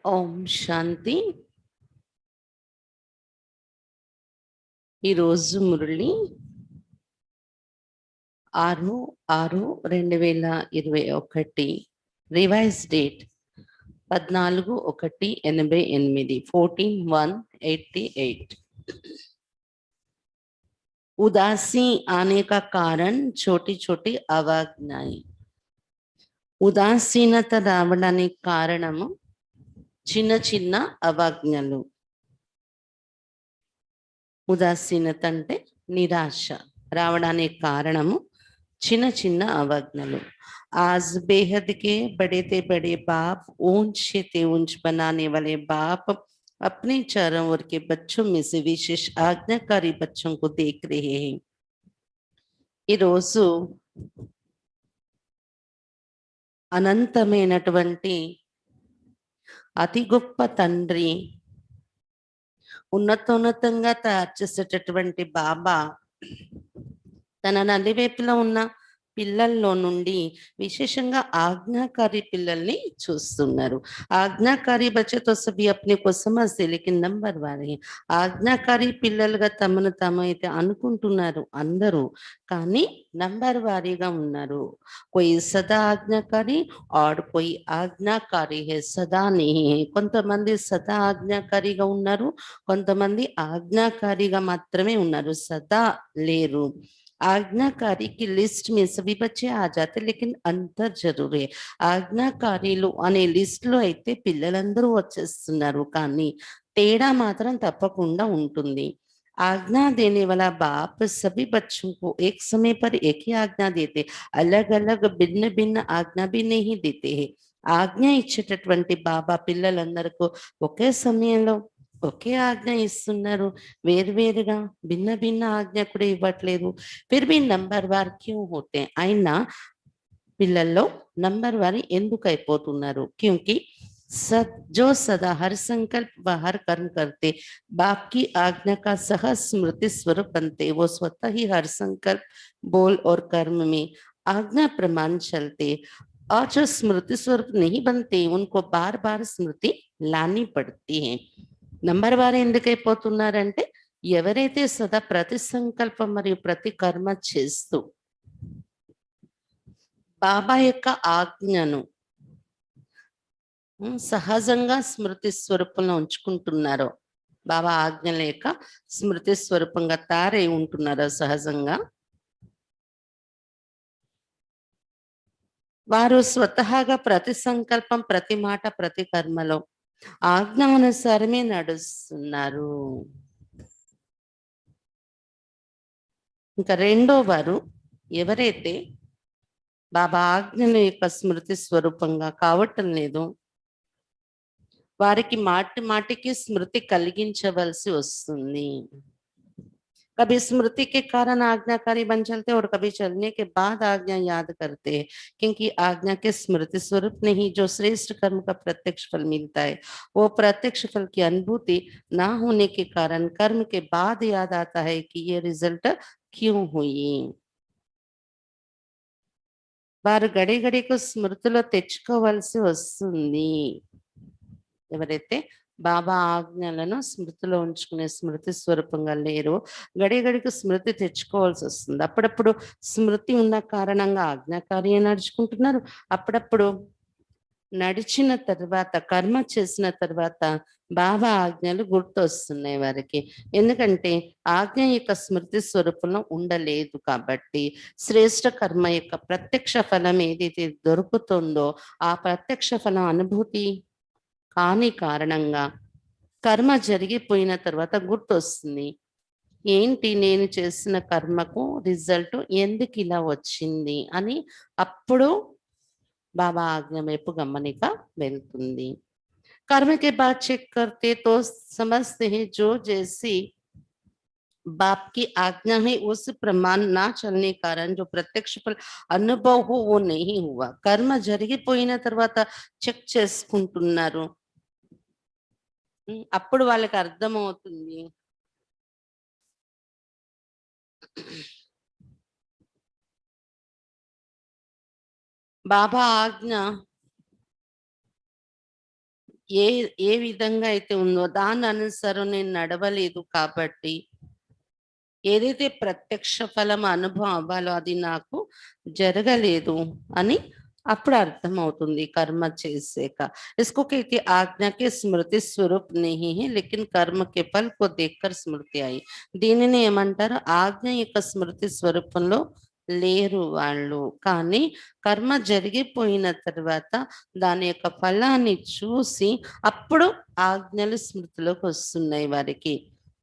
ఓం శాంతి. ఈరోజు Murali 6/6/2021, revise date 14/1/88, 14/1/88। उदासी आने का कारण छोटी छोटी अवज्ञाएं। ఉదాసీనత రావడానికి కారణము చిన్న చిన్న అవజ్ఞలు. ఉదాసీనత అంటే నిరాశ రావడానికి కారణము చిన్న చిన్న అవజ్ఞలు। आज बेहद के बड़े ते बड़े बाप ऊंच से ऊंच बनाने वाले बाप अपने चारों ओर के बच्चों में से विशेष आज्ञाकारी बच्चों को देख रहे हैं। ఈ రోజు అనంతమైనటువంటి అతి గొప్ప తండ్రి ఉన్నతోన్నతంగా తయారు చేసేటటువంటి బాబా తన నలువైపులా ఉన్న పిల్లల్లో నుండి విశేషంగా ఆజ్ఞాకారి పిల్లల్ని చూస్తున్నారు। ఆజ్ఞాకారి बच्चे तो सभी अपने को समझते लेकिन నంబర్ వారి ఆజ్ఞాకారి పిల్లలుగా తమను తాము అయితే అనుకుంటున్నారు అందరూ, కానీ నంబర్ వారీగా ఉన్నారు। कोई सदा आज्ञाकारी और कोई ఆజ్ఞాకారి है सदा नहीं है। కొంతమంది సదా ఆజ్ఞాకారిగా ఉన్నారు, కొంతమంది ఆజ్ఞాకారిగా మాత్రమే ఉన్నారు, సదా లేరు। आज्ञाकारी की लिस्ट में सभी बच्चे आ जाते लेकिन अंतर जरूर है। ఆజ్ఞాకారీలు అనే లిస్ట్ లో అయితే పిల్లలందరూ వచ్చేస్తున్నారు, కానీ తేడా మాత్రం తప్పకుండా ఉంటుంది। आज्ञा देने वाला बाप सभी बच्चों को एक समय पर एक ही आज्ञा देते, अलग अलग भिन्न भिन्न आज्ञा भी नहीं देते हैं। ఆజ్ఞ ఇచ్చేటటువంటి బాబా పిల్లలందరికీ ఒకే సమయంలో ఒకే ఆజ్ఞ ఇస్తున్నారు, వేరువేరుగా భిన్న భిన్న ఆజ్ఞ కూడా ఇవ్వట్లేదు। फिर भी నంబర్ వార్ క్యూ होते हैं? అయినా పిల్లల్లో నంబర్ వారి ఎందుకు అయిపోతున్నారు? क्योंकि जो सदा हर संकल्प व हर कर्म करते बाप की आज्ञा का सहज स्मृति स्वरूप बनते, वो स्वतः ही हर संकल्प बोल और कर्म में आज्ञा प्रमाण चलते, और जो स्मृति स्वरूप नहीं बनते उनको बार बार स्मृति लानी पड़ती है। నంబర్ వారు ఎందుకు అయిపోతున్నారంటే ఎవరైతే సదా ప్రతి సంకల్పం మరియు ప్రతి కర్మ చేస్తూ బాబా యొక్క ఆజ్ఞను సహజంగా స్మృతి స్వరూపంలో ఉంచుకుంటున్నారో, బాబా ఆజ్ఞల యొక్క స్మృతి స్వరూపంగా తారై ఉంటున్నారో సహజంగా, వారు స్వతహాగా ప్రతి సంకల్పం ప్రతి మాట ప్రతి కర్మలో ఆజ్ఞ అనుసారమే నడుస్తున్నారు। ఇంకా రెండో వారు ఎవరైతే బాబా ఆజ్ఞల యొక్క స్మృతి స్వరూపంగా కావటం లేదు, వారికి మాటి మాటికి స్మృతి కలిగించవలసి వస్తుంది। कभी स्मृति के कारण आज्ञाकारी बन चलते और कभी चलने के बाद आज्ञा याद करते हैं, क्योंकि आज्ञा के स्मृति स्वरूप नहीं जो श्रेष्ठ कर्म का प्रत्यक्ष फल मिलता है, वो प्रत्यक्ष फल की अनुभूति ना होने के कारण कर्म के बाद याद आता है कि ये रिजल्ट क्यों हुई। వారు గడి గడికు స్మృతిలో తెచ్చుకోవాల్సి వస్తుంది। ఎవరైతే బాబా ఆజ్ఞలను స్మృతిలో ఉంచుకునే స్మృతి స్వరూపంగా లేరో గడి గడికి స్మృతి తెచ్చుకోవాల్సి వస్తుంది। అప్పుడప్పుడు స్మృతి ఉన్న కారణంగా ఆజ్ఞాకారి నడుచుకుంటున్నారు, అప్పుడప్పుడు నడిచిన తర్వాత కర్మ చేసిన తర్వాత బాబా ఆజ్ఞలు గుర్తొస్తున్నాయి వారికి, ఎందుకంటే ఆజ్ఞ యొక్క స్మృతి స్వరూపంలో ఉండలేదు కాబట్టి। శ్రేష్ఠ కర్మ యొక్క ప్రత్యక్ష ఫలం ఏదైతే దొరుకుతుందో ఆ ప్రత్యక్ష ఫలం అనుభూతి కాని కారణంగా కర్మ జరిగిపోయిన తర్వాత గుర్తొస్తుంది, ఏంటి నేను చేసిన కర్మకు రిజల్ట్ ఎందుకు ఇలా వచ్చింది అని। అప్పుడు బాబా ఆజ్ఞ వైపు గమనిక వెళ్తుంది। कर्म के बाद चेक करते तो समझते हैं जो जैसी बाप की आज्ञा है उस प्रमाण ना चलने कारण जो प्रत्यक्ष फल अनुभव हो वो नहीं हुआ। कर्म జరిగిపోయిన తర్వాత చెక్ చేసుకుంటున్నారు, అప్పుడు వాళ్ళకి అర్థమవుతుంది బాబా ఆజ్ఞ ఏ ఏ విధంగా అయితే ఉందో దాని అనుసారం నేను నడవలేదు కాబట్టి ఏదైతే ప్రత్యక్ష ఫలం అనుభవం అవ్వాలో అది నాకు జరగలేదు అని అప్పుడు అర్థమవుతుంది కర్మ చేసాక. इसको कहते आज्ञा के स्मृति स्वरूप नहीं है लेकिन कर्म के फल को देखकर స్మృతి आई. దీనిని ఏమంటారు? ఆజ్ఞ యొక్క స్మృతి స్వరూపంలో లేరు వాళ్ళు, కానీ కర్మ జరిగిపోయిన తర్వాత దాని యొక్క ఫలాన్ని చూసి అప్పుడు ఆజ్ఞలు స్మృతిలోకి వస్తున్నాయి వారికి.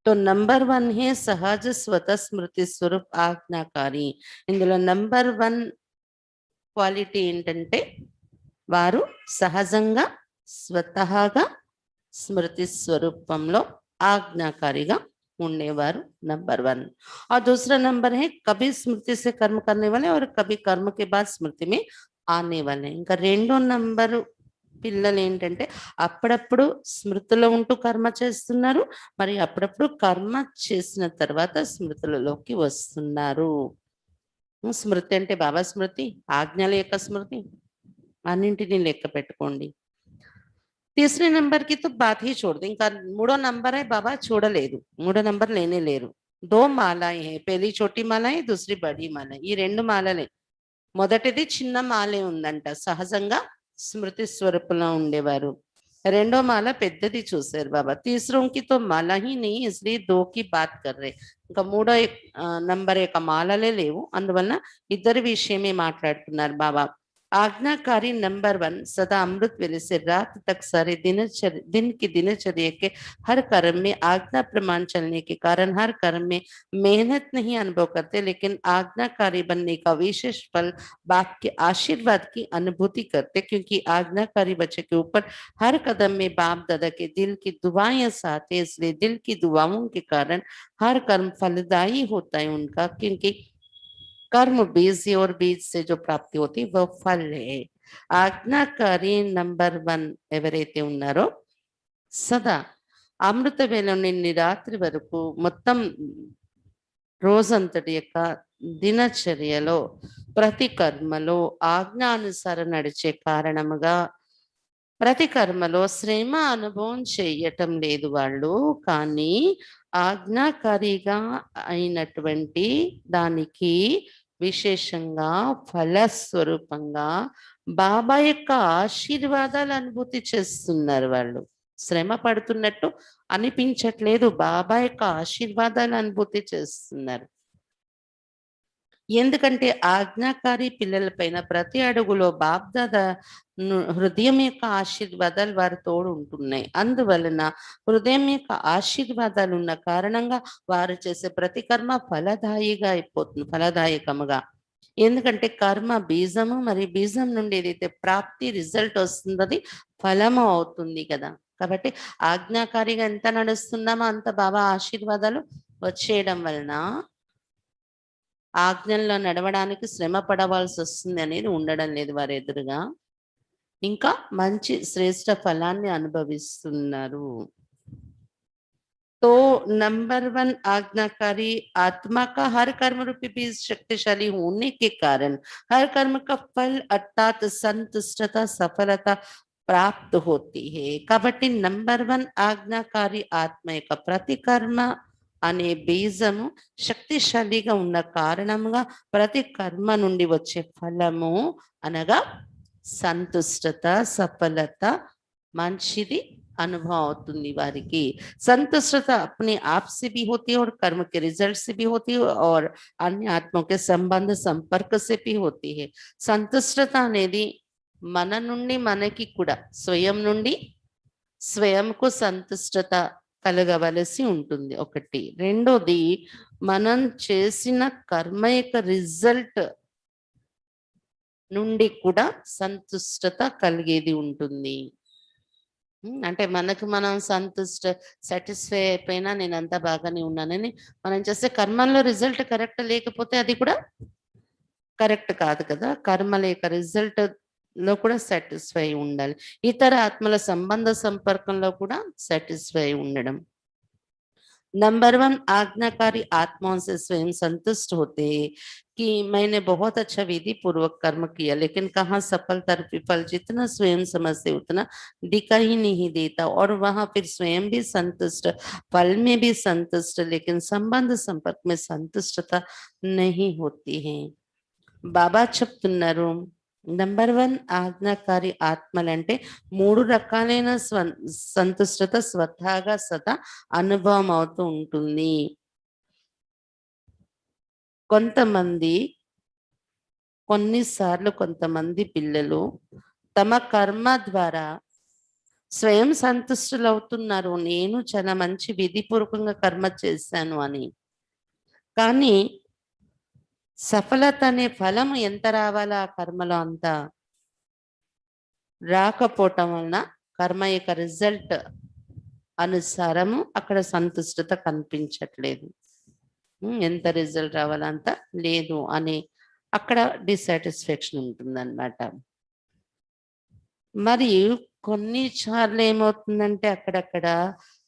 तो नंबर 1 है सहज स्वतः स्मृति स्वरूप ఆజ్ఞాకారి. ఇందులో నంబర్ 1 క్వాలిటీ ఏంటంటే వారు సహజంగా స్వతహాగా స్మృతి స్వరూపంలో ఆజ్ఞాకారిగా ఉండేవారు, नंबर 1. और दूसरा नंबर है कभी स्मृति से कर्म करने वाले और कभी कर्म के बाद स्मृति में आने वाले. ఇంకా రెండో నంబరు పిల్లలు ఏంటంటే అప్పుడప్పుడు స్మృతిలో ఉంటూ కర్మ చేస్తున్నారు, మరి అప్పుడప్పుడు కర్మ చేసిన తర్వాత స్మృతులలోకి వస్తున్నారు. స్మృతి అంటే బాబా స్మృతి, ఆజ్ఞల యొక్క స్మృతి, అన్నింటినీ లెక్క పెట్టుకోండి. తీసరే నంబర్ కి తో బాత్ హీ छोड़ दो. ఇంకా మూడో నంబర్ है బాబా చూడలేదు, మూడో నంబర్ లేనే లేరు. దో మాలాయే హై, పहली छोटी माला है दूसरी बड़ी माला है. ఈ రెండు మాలలే. మొదటిది చిన్న మాలే ఉందంట, సహజంగా స్మృతి స్వరూపంలో ఉండేవారు. రెండో మాల పెద్దది చూశారు బాబా. తీసరోं की तो माला ही नहीं इसलिए दो की बात कर रहे. ఇంకా మూడో నంబర్ యొక్క మాలలే లేవు, అందువలన ఇద్దరి విషయమే మాట్లాడుతున్నారు బాబా. आज्ञाकारी नंबर 1 सदा अमृत वेले से रात तक सारे दिन की दिनचर्या के हर कर्म में आज्ञा प्रमाण चलने के कारण हर कर्म में मेहनत नहीं अनुभव करते, लेकिन आज्ञाकारी बनने का विशेष फल बाप के आशीर्वाद की अनुभूति करते, क्योंकि आज्ञाकारी बच्चे के ऊपर हर कदम में बाप दादा के दिल की दुआएं साथ है, इसलिए दिल की दुआओं के कारण हर कर्म फलदायी होता है उनका, क्योंकि कर्म बीज से और बीज से जो प्राप्ति होती वह फल है. ఆజ్ఞాకారి నంబర్ 1 ఎవరైతే ఉన్నారో సదా అమృత వేళ నుండి రాత్రి వరకు మొత్తం రోజంతటి యొక్క దినచర్యలో ప్రతి కర్మలో ఆజ్ఞానుసారం నడిచే కారణముగా ప్రతి కర్మలో శ్రమ అనుభవం చేయటం లేదు వాళ్ళు, కానీ ఆజ్ఞాకారిగా అయినటువంటి దానికి విశేషంగా ఫలస్వరూపంగా బాబా యొక్క ఆశీర్వాదాలు అనుభూతి చేస్తున్నారు వాళ్ళు. శ్రమ పడుతున్నట్టు అనిపించట్లేదు, బాబా యొక్క ఆశీర్వాదాలు అనుభూతి చేస్తున్నారు. ఎందుకంటే ఆజ్ఞాకారి పిల్లల పైన ప్రతి అడుగులో బాప్దాదా హృదయం యొక్క ఆశీర్వాదాలు వారి తోడు ఉంటున్నాయి. అందువలన హృదయం యొక్క ఆశీర్వాదాలు ఉన్న కారణంగా వారు చేసే ప్రతి కర్మ ఫలదాయిగా అయిపోతుంది, ఫలదాయకముగా. ఎందుకంటే కర్మ బీజము, మరి బీజం నుండి ఏదైతే ప్రాప్తి రిజల్ట్ వస్తుందో అది ఫలము అవుతుంది కదా. కాబట్టి ఆజ్ఞాకారిగా ఎంత నడుస్తున్నామో అంత బాబా ఆశీర్వాదాలు వచ్చేయడం వలన ఆజ్ఞల్లో నడవడానికి శ్రమ పడవలసి వస్తుంది అనేది ఉండడం లేదు వారి ఎదురుగా. ఇంకా మంచి శ్రేష్ట ఫలాన్ని అనుభవిస్తున్నారు. तो नंबर 1 आज्ञाकारी आत्मा का हर कर्म रूपी बीज शक्तिशाली होने के कारण हर कर्म का फल अर्थात संतुष्टता सफलता प्राप्त होती है. కాబట్టి నంబర్ 1 ఆజ్ఞాకారి ఆత్మ యొక్క ప్రతి కర్మ అనే బీజము శక్తిశాలిగా ఉన్న కారణంగా ప్రతి కర్మ నుండి వచ్చే ఫలము అనగా సంతుష్టత, సఫలత, మంచిది अनुभव होती वारी. संतुष्टता अपने आप से भी होती है और कर्म के रिजल्ट से भी होती है और अन्य आत्मों के संबंध संपर्क से भी होती है. संतुष्टता అనేది మన నుండి మనకి కూడా స్వయం నుండి స్వయంకు సంతుష్టత కలగవలసి ఉంటుంది ఒకటి. రెండోది మనం చేసిన కర్మ యొక్క రిజల్ట్ నుండి కూడా సంతుష్టత కలిగేది ఉంటుంది. అంటే మనకు మనం సాటిస్ఫై అయిపోయినా నేను అంతా బాగానే ఉన్నానని మనం చేసే కర్మల్లో రిజల్ట్ కరెక్ట్ లేకపోతే అది కూడా కరెక్ట్ కాదు కదా. కర్మల యొక్క రిజల్ట్ లో కూడా సాటిస్ఫై ఉండాలి, ఇతర ఆత్మల సంబంధ సంపర్కంలో కూడా సాటిస్ఫై ఉండడం. नंबर 1 आज्ञाकारी आत्माओं से स्वयं संतुष्ट होते हैं कि मैंने बहुत अच्छा विधि पूर्वक कर्म किया, लेकिन कहाँ सफलता विफल जितना स्वयं समझते उतना दिखा ही नहीं देता, और वहां फिर स्वयं भी संतुष्ट, फल में भी संतुष्ट, लेकिन संबंध संपर्क में संतुष्टता नहीं होती है। బాబా చెప్తున్నారు, నంబర్ 1 ఆజ్ఞాకారి ఆత్మలంటే 3 రకాలైన సంతుష్టత స్వతహాగా సదా అనుభవం అవుతూ ఉంటుంది. కొంతమంది కొన్నిసార్లు కొంతమంది పిల్లలు తమ కర్మ ద్వారా స్వయం సంతుష్టులవుతున్నారు. నేను చాలా మంచి విధిపూర్వకంగా కర్మ చేశాను అని. కానీ సఫలత అనే ఫలం ఎంత రావాలో ఆ కర్మలో అంత రాకపోవటం వలన కర్మ యొక్క రిజల్ట్ అనుసారము అక్కడ సంతుష్టత కనిపించట్లేదు. ఎంత రిజల్ట్ రావాలంత లేదు అని అక్కడ డిసాటిస్ఫాక్షన్ ఉంటుందన్నమాట. మరియు కొన్నిసార్లు ఏమవుతుందంటే అక్కడక్కడ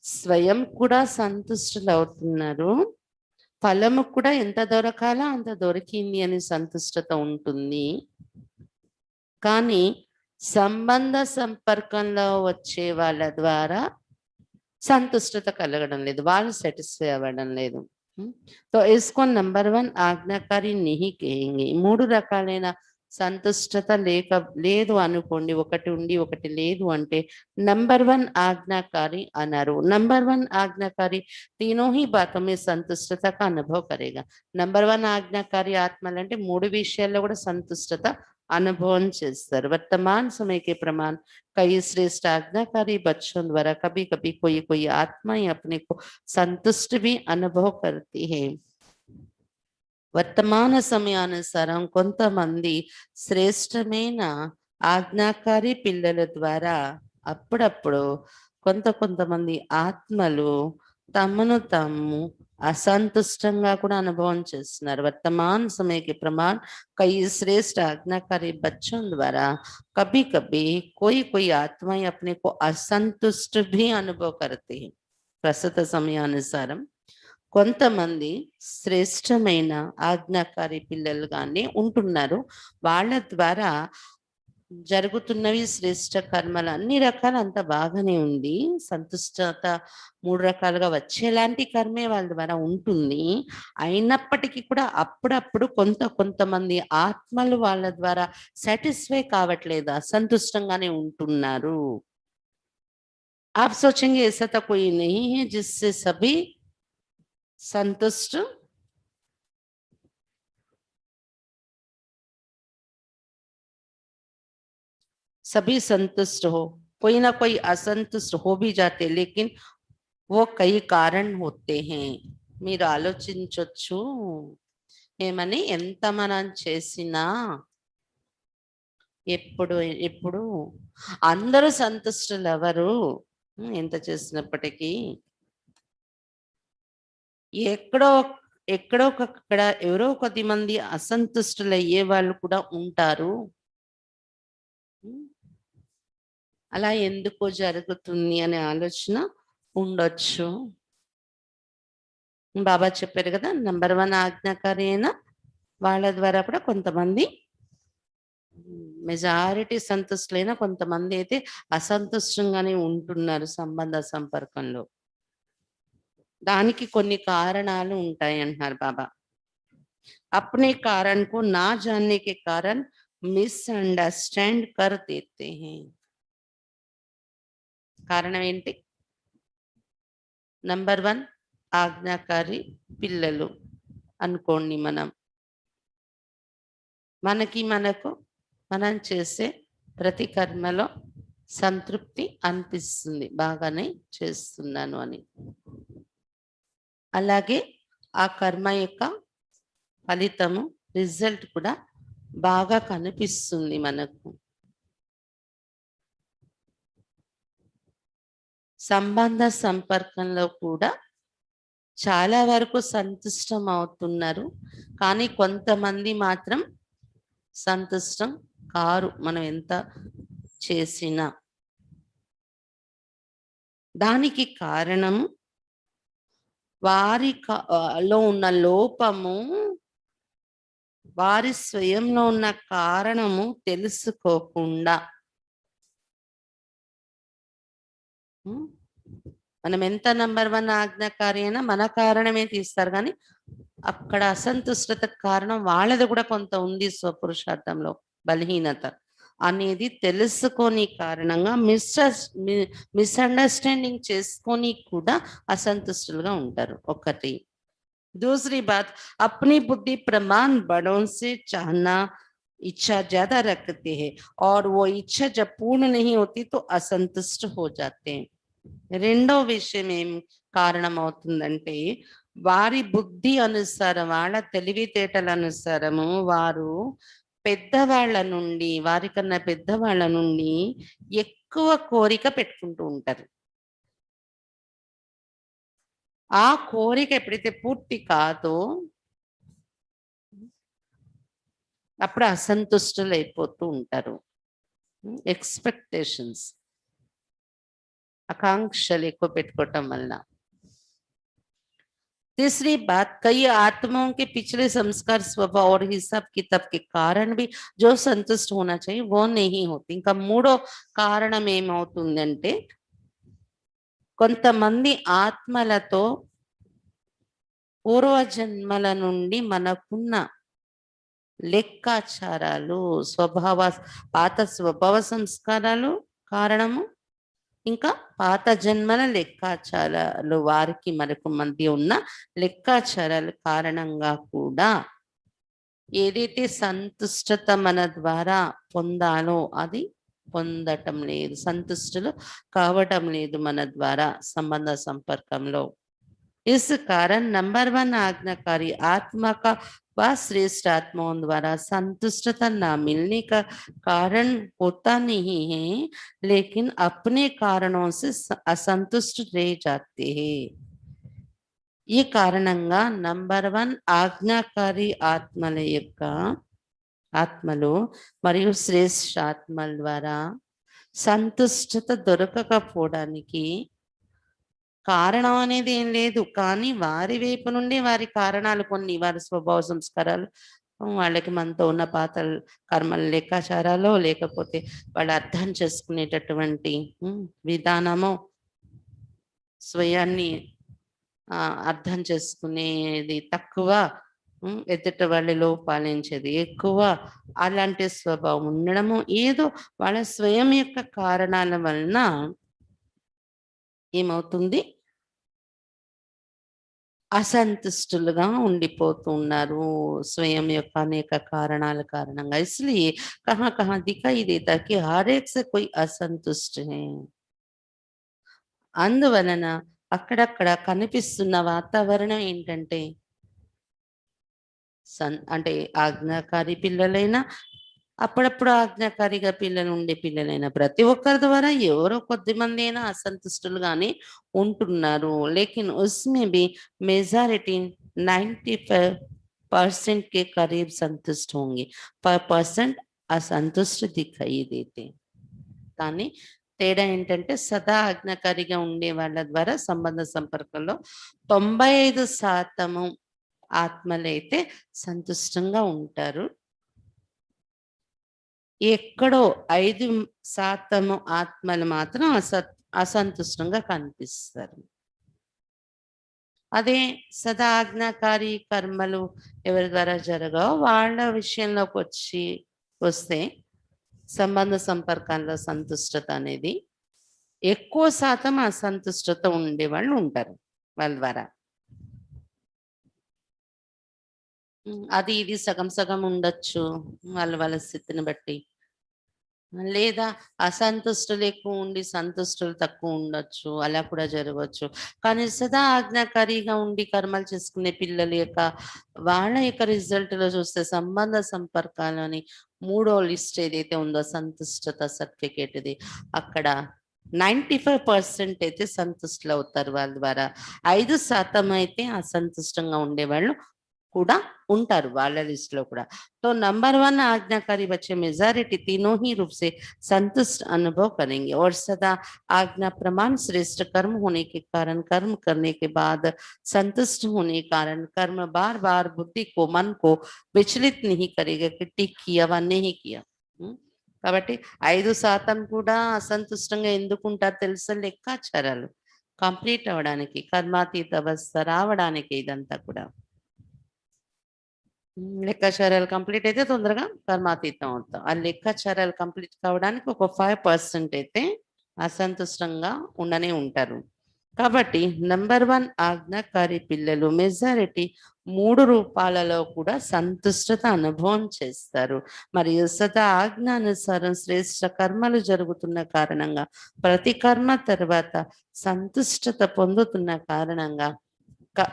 స్వయం కూడా సంతుష్టులు అవుతున్నారు, ఫలము కూడా ఎంత దొరకాలో అంత దొరికింది అని సంతుష్టత ఉంటుంది. కానీ సంబంధ సంపర్కంలో వచ్చే వాళ్ళ ద్వారా సంతుష్టత కలగడం లేదు, వాళ్ళు సాటిస్ఫై అవ్వడం లేదు. तो इसको नंबर 1 ఆజ్ఞాకారి नहीं कहेंगे. 3 రకాలైన సంతుష్టత లేదు అనుకోండి, ఒకటి ఉండి ఒకటి లేదు అంటే నంబర్ 1 ఆజ్ఞాకారి అన్నారు. నంబర్ 1 ఆజ్ఞాకారి तीनों ही बातों में संतुष्टता का अनुभव करेगा. నంబర్ 1 ఆజ్ఞాకారి ఆత్మలంటే 3 విషయాల్లో కూడా సంతుష్టత అనుభవం చేస్తారు. वर्तमान समय के प्रमाण कई श्रेष्ठ आज्ञाकारी बच्चों द्वारा कभी कभी कोई कोई आत्माएं अपने को संतुष्ट भी अनुभव करती है. వర్తమాన సమయానుసారం కొంతమంది శ్రేష్టమైన ఆజ్ఞాకారి పిల్లల ద్వారా అప్పుడప్పుడు కొంతమంది ఆత్మలు తమను తాము అసంతుష్టంగా కూడా అనుభవం చేస్తున్నారు. వర్తమాన సమయకి ప్రమాణ कई श्रेष्ठ आज्ञाकारी बच्चों द्वारा कभी कभी कोई आत्माएं अपने को असंतुष्ट भी अनुभव करती है. ప్రస్తుత సమయానుసారం కొంతమంది శ్రేష్టమైన ఆజ్ఞాకారి పిల్లలుగానే ఉంటున్నారు. వాళ్ళ ద్వారా జరుగుతున్నవి శ్రేష్ట కర్మలు అన్ని రకాలు అంత బాగానే ఉంది. సంతుష్టత 3 రకాలుగా వచ్చేలాంటి కర్మే వాళ్ళ ద్వారా ఉంటుంది. అయినప్పటికీ కూడా అప్పుడప్పుడు కొంతమంది ఆత్మలు వాళ్ళ ద్వారా సాటిస్ఫై కావట్లేదు, అసంతుష్టంగానే ఉంటున్నారు. आप सोचेंगे ऐसा तो कोई नहीं है जिससे सभी संतुष्ट हो, कोई ना कोई असंतुष्ट हो भी जाते, लेकिन वो कई कारण होते हैं. మీరు ఆలోచించొచ్చు, ఏమని ఎంత మనం చేసినా ఎప్పుడు ఎప్పుడు అందరూ సంతుష్టులు ఎవరు, ఎంత చేసినప్పటికీ ఎక్కడో ఎక్కడో అక్కడ ఎవరో కొద్దిమంది అసంతుష్టులు అయ్యే వాళ్ళు కూడా ఉంటారు. అలా ఎందుకో జరుగుతుంది అనే ఆలోచన ఉండొచ్చు. బాబా చెప్పారు కదా, నంబర్ 1 ఆజ్ఞాకారి అయిన వాళ్ళ ద్వారా కూడా కొంతమంది మెజారిటీ సంతుష్టులైన కొంతమంది అయితే అసంతుష్టంగానే ఉంటున్నారు సంబంధ సంపర్కంలో. దానికి కొన్ని కారణాలు ఉంటాయి అంటున్నారు బాబా. अपने कारण को ना जानने के कारण మిస్అండర్స్టాండ్ कर देते हैं. కారణం ఏంటి? నంబర్ 1 ఆజ్ఞాకారి పిల్లలు అనుకోండి. మనకు మనం చేసే ప్రతి కర్మలో సంతృప్తి అనిపిస్తుంది, బాగానే చేస్తున్నాను అని. అలాగే ఆ కర్మ యొక్క ఫలితము, రిజల్ట్ కూడా బాగా కనిపిస్తుంది మనకు. సంబంధ సంపర్కంలో కూడా చాలా వరకు సంతుష్టం అవుతున్నారు, కానీ కొంతమంది మాత్రం సంతుష్టం కారు మనం ఎంత చేసినా. దానికి కారణం లో ఉన్న లోపము, వారి స్వయంలో ఉన్న కారణము తెలుసుకోకుండా మనం ఎంత నంబర్ 1 ఆజ్ఞాకారి అయినా మన కారణమే తీస్తారు కానీ అక్కడ అసంతుష్టతకు కారణం వాళ్ళది కూడా కొంత ఉంది, స్వపురుషార్థంలో బలహీనత అనేది తెలుసుకొని కారణంగా మిస్అండర్స్టాండింగ్ చేసుకొని కూడా అసంతుష్టులుగా ఉంటారు. ఒకటి. दूसरी बात, अपनी बुद्धि प्रमाण बड़ों से चाहना, इच्छा ज्यादा रखते हैं और वो इच्छा जब पूर्ण नहीं होती तो असंतुष्ट हो जाते हैं. రెండో విషయం ఏం కారణం అవుతుందంటే వారి బుద్ధి అనుసారం, వాళ్ళ తెలివితేటల అనుసారము వారు పెద్దవాళ్ళ నుండి, వారికన్నా పెద్దవాళ్ళ నుండి ఎక్కువ కోరిక పెట్టుకుంటూ ఉంటారు. ఆ కోరిక ఎప్పుడైతే పూర్తి కాదో అప్పుడు అసంతుష్టులు అయిపోతూ ఉంటారు. ఎక్స్పెక్టేషన్స్, ఆకాంక్షలు ఎక్కువ పెట్టుకోవటం వల్ల. तीसरी बात, कई आत्माओं के पिछले संस्कार, स्वभाव और हिसाब किताब के कारण भी जो संतुष्ट होना चाहिए वो नहीं होती. ఇంకా మూడో కారణం ఏమవుతుందంటే కొంతమంది ఆత్మలతో పూర్వజన్మల నుండి మనకున్న లెక్కాచారాలు, పాత స్వభావ సంస్కారాలు కారణము, ఇంకా పాత జన్మల లెక్కాచారాలు, వారికి మనకు మధ్య ఉన్న లెక్కాచారాల కారణంగా కూడా ఏదైతే సంతుష్టత మన ద్వారా పొందాలో అది పొందటం లేదు, సంతుష్టులు కావటం లేదు మన ద్వారా సంబంధ సంపర్కంలో. इस कारण नंबर 1 आज्ञाकारी आत्मा का व श्रेष्ठ आत्माओं द्वारा संतुष्टता न मिलने का कारण होता नहीं है, लेकिन अपने कारणों से असंतुष्ट रह जाते हैं. ఈ కారణంగా నంబర్ 1 ఆజ్ఞాకారి ఆత్మలు మరియు శ్రేష్ఠ ఆత్మల ద్వారా సంతుష్టత దొరకకపోవడానికి కారణం అనేది ఏం లేదు, కానీ వారి వైపు నుండి వారి కారణాలు కొన్ని, వారి స్వభావ సంస్కారాలు, వాళ్ళకి మనతో ఉన్న పాత కర్మల లెక్కాచారాలు, లేకపోతే వాళ్ళు అర్థం చేసుకునేటటువంటి విధానము, స్వయాన్ని అర్థం చేసుకునేది తక్కువ, ఎదుట వాళ్ళలో పాలించేది ఎక్కువ, అలాంటి స్వభావం ఉండడము, ఏదో వాళ్ళ స్వయం యొక్క కారణాల వలన ఏమవుతుంది, అసంతుష్టులుగా ఉండిపోతున్నారు స్వయం యొక్క అనేక కారణాల కారణంగా. इसलिए कहाँ कहाँ दिखाई देता कि हर एक से कोई असंतुष्ट है. అందువలన అక్కడక్కడ కనిపిస్తున్న వాతావరణం ఏంటంటే అంటే ఆజ్ఞాకారి పిల్లలైనా, అప్పుడప్పుడు ఆజ్ఞాకారిగా పిల్లలు ఉండే పిల్లలైనా ప్రతి ఒక్కరి ద్వారా ఎవరో కొద్ది మంది అయినా అసంతుష్టులుగానే ఉంటున్నారు. లేకిన్ ఉస్మే బి మెజారిటీ 95% के करीब संतुष्ट होंगे, पर परसेंट असंतुष्ट दिखाई देते. కానీ తేడా ఏంటంటే సదా ఆజ్ఞాకారిగా ఉండే వాళ్ళ ద్వారా సంబంధ సంపర్కంలో 95% ఆత్మలైతే సంతుష్టంగా ఉంటారు. ఎక్కడో 5% ఆత్మలు మాత్రం అసంతుష్టంగా కనిపిస్తారు. అదే సదా ఆజ్ఞాకారి కర్మలు ఎవరి ద్వారా జరగవో వాళ్ళ విషయంలోకి వస్తే సంబంధ సంపర్కాల్లో సంతుష్టత అనేది ఎక్కువ శాతం అసంతుష్టత ఉండే వాళ్ళు ఉంటారు వాళ్ళ ద్వారా. అది ఇది సగం సగం ఉండొచ్చు వాళ్ళ స్థితిని బట్టి, లేదా అసంతుష్టులు ఎక్కువ ఉండి సంతుష్టులు తక్కువ ఉండొచ్చు, అలా కూడా జరగవచ్చు. కానీ సదా ఆజ్ఞాకారిగా ఉండి కర్మలు చేసుకునే పిల్లల యొక్క వాళ్ళ యొక్క రిజల్ట్లో చూస్తే సంబంధ సంపర్కాలని మూడో లిస్ట్ ఏదైతే ఉందో సంతుష్టత సర్టిఫికేట్ది, అక్కడ 95% అయితే సంతుష్టులు అవుతారు వాళ్ళ ద్వారా. 5% అయితే అసంతుష్టంగా ఉండేవాళ్ళు కూడా ఉంటారు వాళ్ళ లిస్ట్ లో కూడా. तो नंबर 1 आज्ञाकारी बच्चे मेजॉरिटी तीनों ही रूप से संतुष्ट अनुभव करेंगे और सदा आज्ञा प्रमाण श्रेष्ठ कर्म होने के कारण कर्म करने के बाद संतुष्ट होने के कारण कर्म बार बार बुद्धि को मन को विचलित नहीं करेगा कि टिक किया व नहीं किया. కాబట్టి 5% కూడా అసంతుష్టంగా ఎందుకు ఉంటారు తెలుసా? లెక్కాచారాలు కంప్లీట్ అవ్వడానికి, కర్మాతీత అవస్థ రావడానికి ఇదంతా కూడా. లెక్కాచారాలు కంప్లీట్ అయితే తొందరగా కర్మాతీతం అవుతాం. ఆ లెక్కాచారాలు కంప్లీట్ కావడానికి ఒక 5% అయితే అసంతుష్టంగా ఉండనే ఉంటారు. కాబట్టి నంబర్ 1 ఆజ్ఞాకారి పిల్లలు మెజారిటీ 3 రూపాలలో కూడా సంతుష్టత అనుభవం చేస్తారు. మరియు సదా ఆజ్ఞానుసారం శ్రేష్ఠ కర్మలు జరుగుతున్న కారణంగా ప్రతి కర్మ తర్వాత సంతుష్టత పొందుతున్న కారణంగా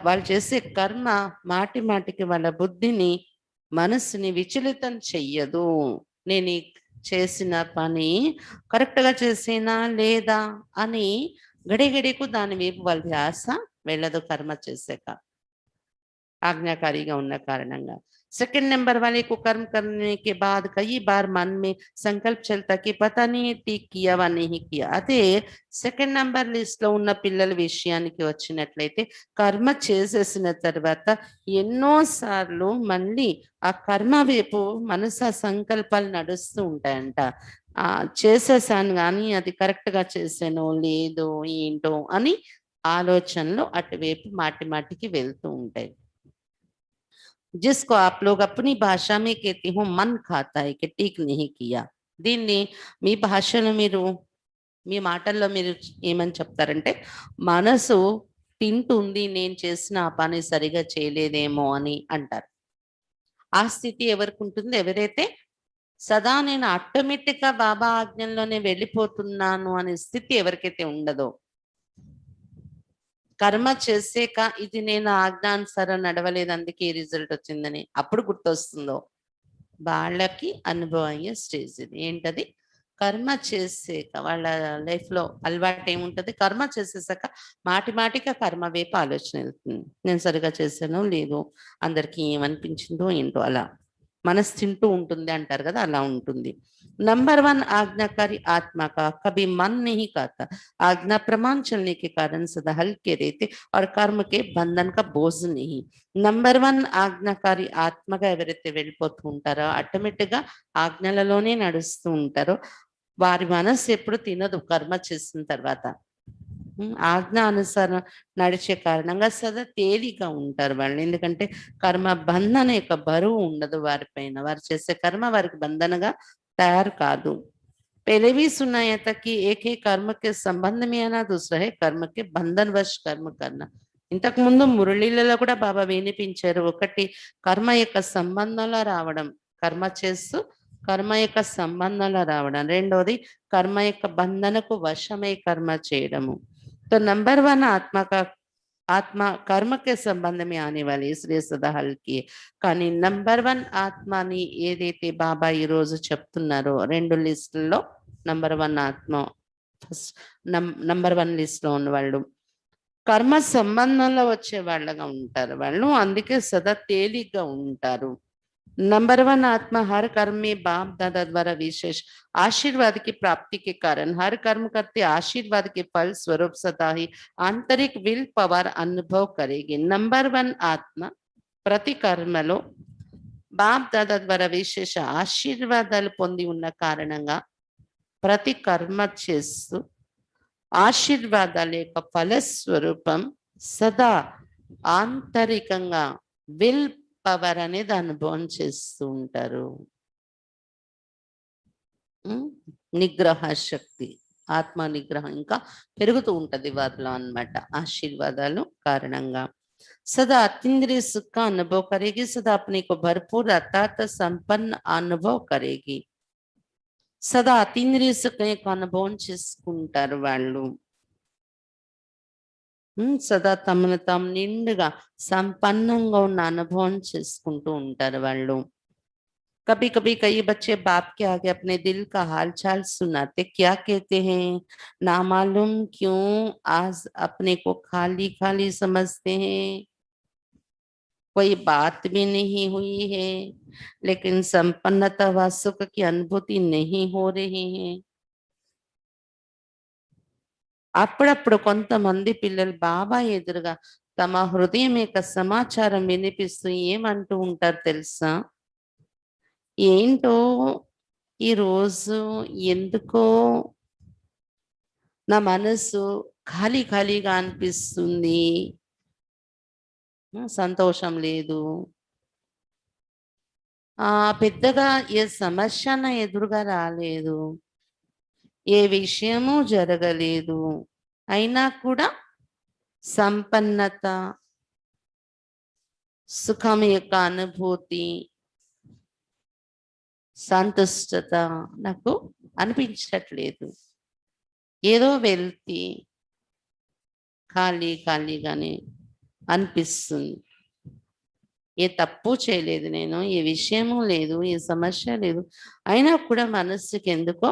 వాళ్ళు చేసే కర్మ మాటి మాటికి వాళ్ళ బుద్ధిని మనసుని విచలితం చెయ్యదు. నేను చేసిన పని కరెక్ట్గా చేసేనా లేదా అని గడిగడికు దాని వైపు వాళ్ళ ధ్యాస వెళ్ళదు కర్మ చేసాక, आज्ञाकारी ఉన్న కారణంగా. सेकंड नंबर वाले को कर्म करने के बाद कई बार मन में संकल्प चलता कि पता नहीं ठीक किया व नहीं किया. అదే సెకండ్ నంబర్ లిస్ట్ లో ఉన్న పిల్లల విషయానికి వచ్చినట్లయితే కర్మ చేసేసిన తర్వాత ఎన్నో సార్లు మళ్ళీ ఆ కర్మ వైపు మనస సంకల్పాలు నడుస్తూ ఉంటాయంట. చేసేసాను కానీ అది కరెక్ట్ గా చేసానో లేదో ఏంటో అని ఆలోచనలు అటువైపు మాటి మాటికి వెళ్తూ ఉంటాయి. जिसको आप लोग अपनी भाषा में कहते हो मन खाता है कि ठीक नहीं किया. దీన్ని మీ భాషలో మీరు మీ మాటల్లో మీరు ఏమని చెప్తారంటే మనసు తింటుంది నేను చేసిన ఆ పని సరిగా చేయలేదేమో అని అంటారు. ఆ స్థితి ఎవరికి ఉంటుంది? ఎవరైతే సదా నేను ఆటోమేటిక్ గా బాబా ఆజ్ఞల్లోనే వెళ్ళిపోతున్నాను అనే స్థితి ఎవరికైతే ఉండదో, కర్మ చేసాక ఇది నేను ఆజ్ఞానుసారం నడవలేదు అందుకే ఈ రిజల్ట్ వచ్చిందని అప్పుడు గుర్తొస్తుందో వాళ్ళకి అనుభవం అయ్యే స్టేజ్ ఇది. ఏంటది? కర్మ చేసాక వాళ్ళ లైఫ్ లో అలవాటు ఏముంటది? కర్మ చేసేసాక మాటి మాటిగా కర్మ వైపు ఆలోచన వెళ్తుంది. నేను సరిగా చేశానో లేదో, అందరికి ఏమనిపించిందో ఏంటో అలా మనసు తింటూ ఉంటుంది అంటారు కదా, అలా ఉంటుంది. नंबर 1 आज्ञाकारी आत्मा का कभी मन नहीं खाता. आज्ञा प्रमाण चलने के कारण सदा हल्के रहते और कर्म के बंधन का बोझ नहीं. నంబర్ 1 ఆజ్ఞాకారి ఆత్మగా ఎవరైతే వెళ్ళిపోతూ ఉంటారో ఆటోమేటిక్ గా ఆజ్ఞలలోనే నడుస్తూ ఉంటారో వారి మనసు ఎప్పుడు తినదు కర్మ చేసిన తర్వాత. ఆజ్ఞ అనుసారం నడిచే కారణంగా సదా తేలిగా ఉంటారు వాళ్ళు. ఎందుకంటే కర్మ బంధన యొక్క బరువు ఉండదు వారిపైన. వారు చేసే కర్మ వారికి బంధనగా तैयार कादू. पहले भी सुना है था कि एक है कर्म के संबंध में आना, दूसरा है कर्म के బంధన్ వశ్ కర్మ కర్ణ. ఇంతకు ముందు మురళీలలో కూడా బాబా వినిపించారు. ఒకటి కర్మ యొక్క సంబంధంలో రావడం, కర్మ చేస్తూ కర్మ యొక్క సంబంధంలో రావడం. రెండోది కర్మ యొక్క బంధనకు వశమై కర్మ చేయడము. तो नंबर 1 आत्मा का आत्मा कर्म के संबंध में आने वाली इसलिए सदा हल्की. కానీ నంబర్ 1 ఆత్మని ఏదైతే బాబా ఈ రోజు చెప్తున్నారో రెండు లిస్టుల్లో నంబర్ 1 ఆత్మ ఫస్ట్ నంబర్ 1 లిస్ట్ లో ఉన్న వాళ్ళు కర్మ సంబంధంలో వచ్చే వాళ్ళగా ఉంటారు వాళ్ళు. అందుకే సదా తేలిగ్గా ఉంటారు. नंबर 1 आत्मा हर कर्म में बाप दादा द्वारा विशेष आशीर्वाद की प्राप्ति के कारण हर कर्म करते आशीर्वाद के फल स्वरूप सदा ही आंतरिक विल पावर अनुभव करेगी. नंबर 1 आत्मा ప్రతి కర్మలో బాప్ దాదా ద్వారా విశేష ఆశీర్వాదాలు పొంది ఉన్న కారణంగా ప్రతి కర్మ చేస్తూ ఆశీర్వాదాల యొక్క ఫలస్వరూపం సదా ఆంతరికంగా విల్ పవర్ అనేది అనుభవం చేస్తూ ఉంటారు. నిగ్రహ శక్తి, ఆత్మ నిగ్రహం ఇంకా పెరుగుతూ ఉంటది వారిలో అన్నమాట ఆశీర్వాదాలు కారణంగా. सदा अतीन्द्रिय सुख का अनुभव करेगी, सदा अपने को भरपूर अर्थात संपन्न अनुभव करेगी. सदा अतीन्द्रिय सुख యొక్క అనుభవం చేసుకుంటారు వాళ్ళు. సదా తమను తాము నిండుగా సంపన్నంగా ఉన్న అనుభవం చేసుకుంటూ ఉంటారు వాళ్ళు. कभी कभी कई बच्चे बाप के आगे अपने दिल का हालचाल सुनाते, क्या कहते हैं? ना मालूम क्यों आज अपने को खाली खाली समझते हैं. कोई बात भी नहीं हुई है, लेकिन संपन्नता व सुख की अनुभूति नहीं हो रही है. అప్పుడప్పుడు కొంతమంది పిల్లలు బాబా ఎదురుగా తమ హృదయం యొక్క సమాచారం వినిపిస్తూ ఏమంటూ ఉంటారు తెలుసా? ఏంటో ఈరోజు ఎందుకో నా మనసు ఖాళీ ఖాళీగా అనిపిస్తుంది. సంతోషం లేదు. పెద్దగా ఏ సమస్య నా ఎదురుగా రాలేదు. ఏ విషయము జరగలేదు. అయినా కూడా సంపన్నత, సుఖం యొక్క అనుభూతి, సంతుష్టత నాకు అనిపించట్లేదు. ఏదో వెళ్తి ఖాళీ ఖాళీగానే అనిపిస్తుంది. ఏ తప్పు చేయలేదు నేను, ఏ విషయము లేదు, ఏ సమస్య లేదు. అయినా కూడా మనస్సుకి ఎందుకో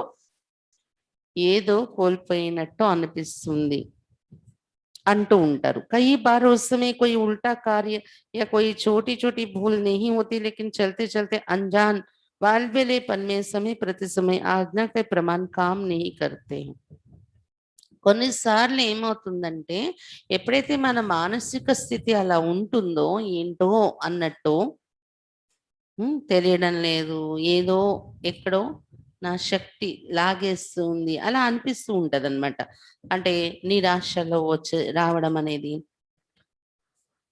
ఏదో కోల్పోయినట్టు అనిపిస్తుంది అంటూ ఉంటారు. कई बार उस समय कोई उल्टा कार्य या कोई छोटी-छोटी भूल नहीं होती, लेकिन चलते-चलते अनजान वालवेलेपन में समय प्रति समय आज्ञा के प्रमाण काम नहीं करते हैं. కొన్నిసార్లు ఏమవుతుందంటే, ఎప్పుడైతే మన మానసిక స్థితి అలా ఉంటుందో ఏంటో అన్నట్టు తెలియడం లేదు. ఏదో ఎక్కడో నా శక్తి లాగేస్తుంది. అలా అనిపిస్తూ ఉంటదనమాట. అంటే నిరాశలో రావడం అనేది.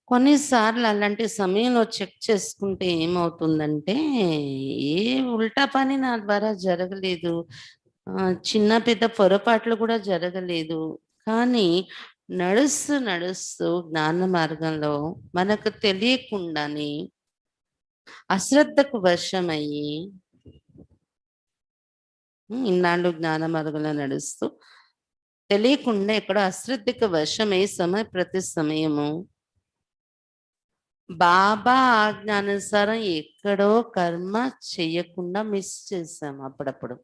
కొన్నిసార్లు అలాంటి సమయంలో చెక్ చేసుకుంటే ఏమవుతుందంటే, ఏ ఉల్టా పని నా ద్వారా జరగలేదు. చిన్న పెద్ద పొరపాట్లు కూడా జరగలేదు. కానీ నడుస్తూ, నడుస్తూ జ్ఞాన మార్గంలో మనకు తెలియకుండానే అశ్రద్ధకు వశమయ్యి ఇన్నాళ్ళు జ్ఞాన మార్గంలో నడుస్తూ తెలియకుండా ఎక్కడో అశ్రద్ధకు వశమై ప్రతి సమయము బాబా ఆజ్ఞానుసారం ఎక్కడో కర్మ చెయ్యకుండా మిస్ చేసాం అప్పుడప్పుడు.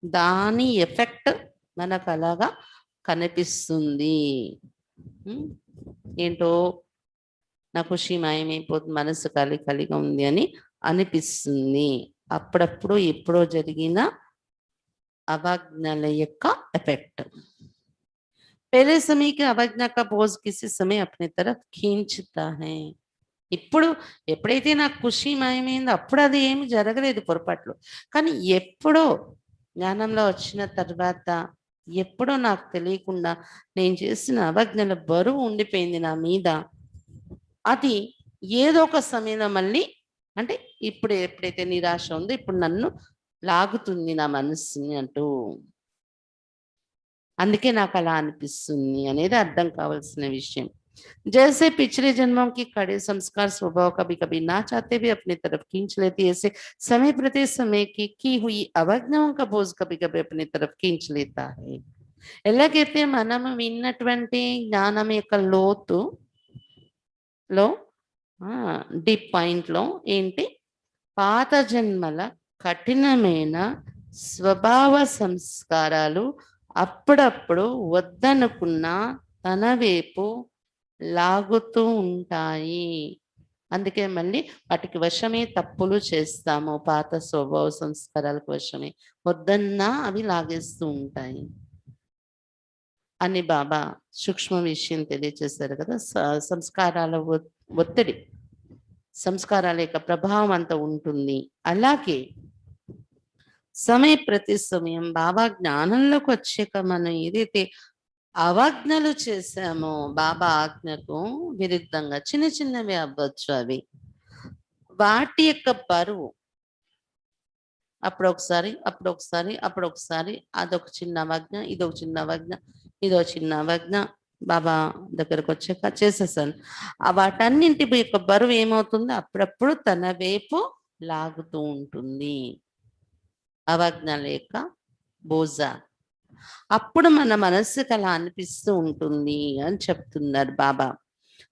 దాని ఎఫెక్ట్ మనకు అలాగా కనిపిస్తుంది. ఏంటో నా ఖుషి మాయమైపోతుంది, మనసు కలిగా ఉంది అని అనిపిస్తుంది. అప్పుడప్పుడు ఎప్పుడో జరిగిన అవాజ్ఞల యొక్క ఎఫెక్ట్. पहले समय की अवज्ञा का बोझ किसी समय अपने तरफ खींचता है. ఇప్పుడు ఎప్పుడైతే నాకు ఖుషి మాయమైందో అప్పుడు అది ఏమి జరగలేదు పొరపాట్లు. కానీ ఎప్పుడో జ్ఞానంలో వచ్చిన తర్వాత ఎప్పుడో నాకు తెలియకుండా నేను చేసిన అవజ్ఞల బరువు ఉండిపోయింది నా మీద. అది ఏదో ఒక సమయంలో మళ్ళీ అంటే ఇప్పుడు ఎప్పుడైతే నిరాశ ఉందో ఇప్పుడు నన్ను లాగుతుంది నా మనస్సుని అంటూ. అందుకే నాకు అలా అనిపిస్తుంది అనేది అర్థం కావాల్సిన విషయం. जैसे पिछले जन्मों की कड़े संस्कार स्वभाव कभी कभी ना चाहते भी अपनी तरफ खींच लेती, ऐसे समय प्रति समय की हुई अवज्ञाओं का बोझ कभी कभी अपनी तरफ खींच लेता है. ఎలాగైతే మనం విన్నటువంటి జ్ఞానం యొక్క లోతులో డీప్ పాయింట్లో ఏంటి పాత జన్మల కఠినమైన స్వభావ సంస్కారాలు అప్పుడప్పుడు వద్దనుకున్న తన వైపు లాగుతూ ఉంటాయి. అందుకే మళ్ళీ వాటికి వశమే తప్పులు చేస్తాము. పాత స్వభావ సంస్కారాలకు వశమే వద్దన్నా అవి లాగేస్తూ ఉంటాయి అని బాబా సూక్ష్మ విషయం తెలియజేశారు కదా. సంస్కారాల ఒత్తిడి, సంస్కారాల యొక్క ప్రభావం అంత ఉంటుంది. అలాగే సమయ ప్రతి సమయం బాబా జ్ఞానంలోకి వచ్చాక మనం ఏదైతే అవజ్ఞలు చేశామో బాబా ఆజ్ఞకు విరుద్ధంగా చిన్న చిన్నవి అవ్వచ్చు, అవి వాటి యొక్క బరువు అప్పుడొకసారి అదొక చిన్న అవజ్ఞ, ఇదొక చిన్న అవజ్ఞ, ఇదో చిన్న అవజ్ఞ బాబా దగ్గరకు వచ్చాక చేసేసాను. వాటన్నింటి యొక్క బరువు ఏమవుతుంది అప్పుడప్పుడు తన వైపు లాగుతూ ఉంటుంది అవజ్ఞల యొక్క బోజా. అప్పుడు మన మనస్సుకు అలా అనిపిస్తూ ఉంటుంది అని చెప్తున్నారు బాబా.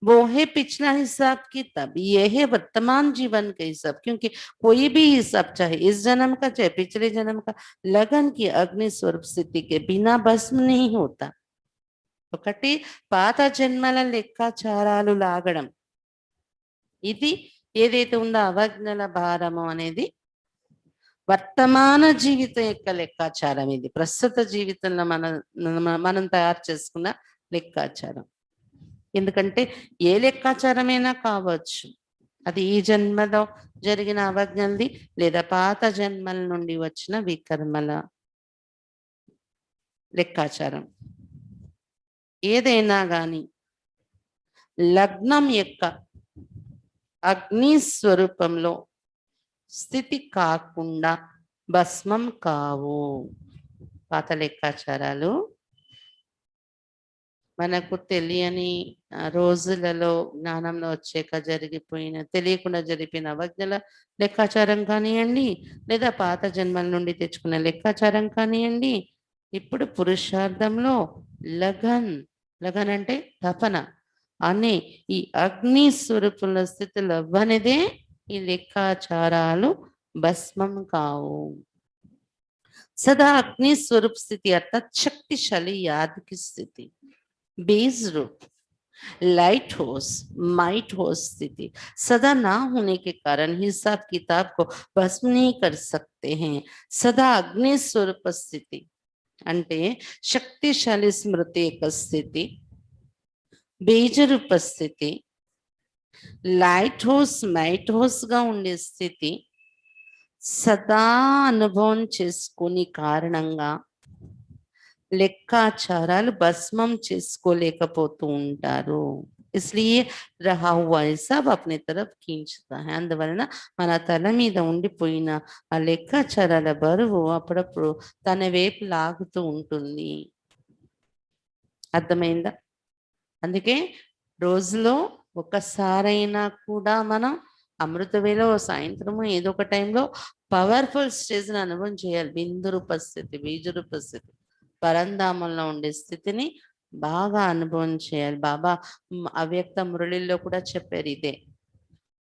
वो है पिछला हिसाब किताब, ये है वर्तमान जीवन का हिसाब. क्योंकि कोई भी हिसाब चाहे इस जन्म का चाहे पिछले जन्म का लगन की अग्नि स्वरूप स्थिति के बिना भस्म नहीं होता. ఒకటి పాత జన్మల లెక్కాచారాలు లాగడం, ఇది ఏదైతే ఉందో అవజ్ఞల భారము అనేది వర్తమాన జీవితం యొక్క లెక్కాచారం. ఇది ప్రస్తుత జీవితంలో మనం తయారు చేసుకున్న లెక్కాచారం. ఎందుకంటే ఏ లెక్కాచారమైనా కావచ్చు, అది ఈ జన్మలో జరిగిన అవజ్ఞలది లేదా పాత జన్మల నుండి వచ్చిన వికర్మల లెక్కాచారం. ఏదైనా గాని లగ్నం యొక్క అగ్ని స్వరూపంలో స్థితి కాకుండా భస్మం కావు. పాత లెక్కాచారాలు మనకు తెలియని రోజులలో జ్ఞానంలో వచ్చాక తెలియకుండా జరిపిన అవజ్ఞల లెక్కాచారం కానివ్వండి, లేదా పాత జన్మల నుండి తెచ్చుకున్న లెక్కాచారం కానివ్వండి, ఇప్పుడు పురుషార్థంలో లగన్ అంటే తపన అనే ఈ అగ్ని స్వరూపుల స్థితిలో అవ్వనిదే ఈ లెక్కాచారాలు భస్మం కావు. सदा अग्नि स्वरूप स्थिति अर्थात शक्तिशाली याद की स्थिति, बेस रूप, लाइट होस, माइट होस स्थिति सदा ना होने के कारण हिसाब किताब को भस्म नहीं कर सकते हैं. सदा अग्नि स्वरूप स्थिति అంటే శక్తిశాలి స్మృతి యొక్క స్థితి, బీజ రూప స్థితి, లైట్ హౌస్ మైట్ హౌస్ గా ఉండే స్థితి సదా అనుభవం చేసుకుని కారణంగా లెక్కాచారాలు భస్మం చేసుకోలేకపోతూ ఉంటారు. इसलिए रहा हुआ हिसाब अपने तरफ खींचता है. అందువలన మన తల మీద ఉండిపోయిన ఆ లెక్కాచారాల బరువు అప్పుడప్పుడు తన వైపు లాగుతూ ఉంటుంది. అర్థమైందా? అందుకే రోజులో ఒక్కసారైనా కూడా మనం అమృతవేళ సాయంత్రము ఏదో ఒక టైంలో పవర్ఫుల్ స్టేజ్ని అనుభవం చేయాలి. బిందు రూప స్థితి, బీజ రూప స్థితి, పరంధామంలో ఉండే స్థితిని బాగా అనుభవం చేయాలి. బాబా అవ్యక్త మురళిలో కూడా చెప్పారు ఇదే.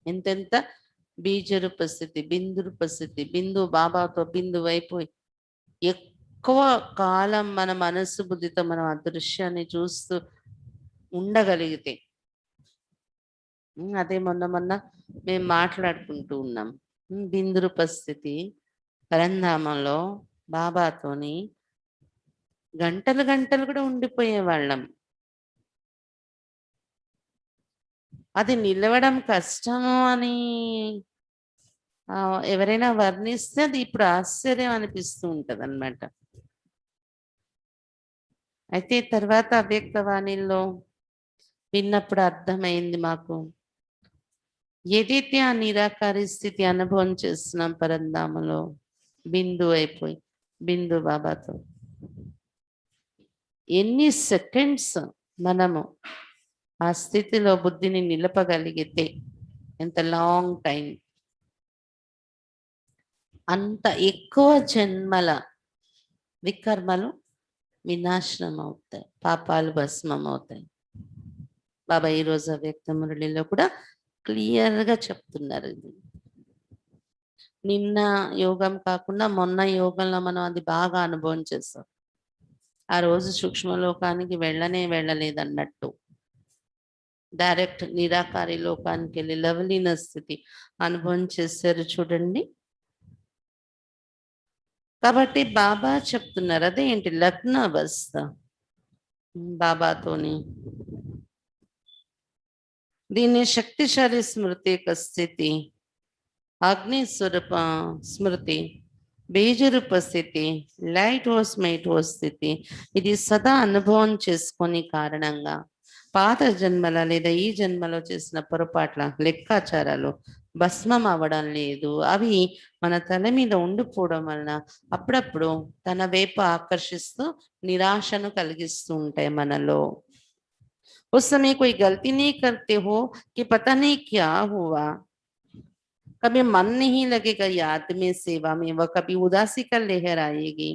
ఎంతెంత బీజ రూప స్థితి, బిందు రూప స్థితి, బిందు బాబాతో బిందు వైపు ఎక్కువ కాలం మన మనస్సు బుద్ధితో మనం ఆ దృశ్యాన్ని చూస్తూ ఉండగలిగితే, అదే మొన్న మేము మాట్లాడుకుంటూ ఉన్నాం. బిందు రూప స్థితి పరంధామంలో బాబాతోని గంటలు గంటలు కూడా ఉండిపోయే వాళ్ళం. అది నిలవడం కష్టము అని ఎవరైనా వర్ణిస్తే అది ఇప్పుడు ఆశ్చర్యం అనిపిస్తూ ఉంటది అన్నమాట. అయితే తర్వాత అవ్యక్తవాణిలో విన్నప్పుడు అర్థమైంది మాకు, ఏదైతే ఆ నిరాకారి స్థితి అనుభవం చేస్తున్నాం పరంధామలో బిందు అయిపోయి బిందు బాబాతో, ఎన్ని సెకండ్స్ మనము ఆ స్థితిలో బుద్ధిని నిలపగలిగితే, ఎంత లాంగ్ టైం, అంత ఎక్కువ జన్మల వికర్మలు వినాశనం అవుతాయి, పాపాలు భస్మం అవుతాయి. బాబా ఈరోజు అవ్యక్త మురళిలో కూడా క్లియర్గా చెప్తున్నారు. ఇది నిన్న యోగం కాకుండా మొన్న యోగంలో మనం అది బాగా అనుభవం చేస్తాం. ఆ రోజు సూక్ష్మలోకానికి వెళ్ళలేదన్నట్టు డైరెక్ట్ నిరాకారి లోకానికి వెళ్ళి లవ్లీన స్థితి అనుభవం చేశారు చూడండి. కాబట్టి బాబా చెప్తున్నారు అదేంటి లగ్న అవస్థ బాబాతోని, దీన్ని శక్తిశాలి స్మృతి యొక్క స్థితి, అగ్ని స్వరూప స్మృతి, బీజరూప స్థితి, లైట్ హౌస్ మైట్ హౌస్ స్థితి, ఇది సదా అనుభవం చేసుకొని కారణంగా పాత జన్మల లేదా ఈ జన్మలో చేసిన పొరపాట్ల లెక్కాచారాలు భస్మం అవ్వడం లేదు. అవి మన తల మీద ఉండిపోవడం వలన అప్పుడప్పుడు తన వైపు ఆకర్షిస్తూ నిరాశను కలిగిస్తూ ఉంటాయి మనలో. उस समय कोई गलती नहीं करते हो कि पता नहीं क्या हुआ, कभी मन नहीं लगेगा याद में सेवा में, वह कभी उदासी का लहर आएगी.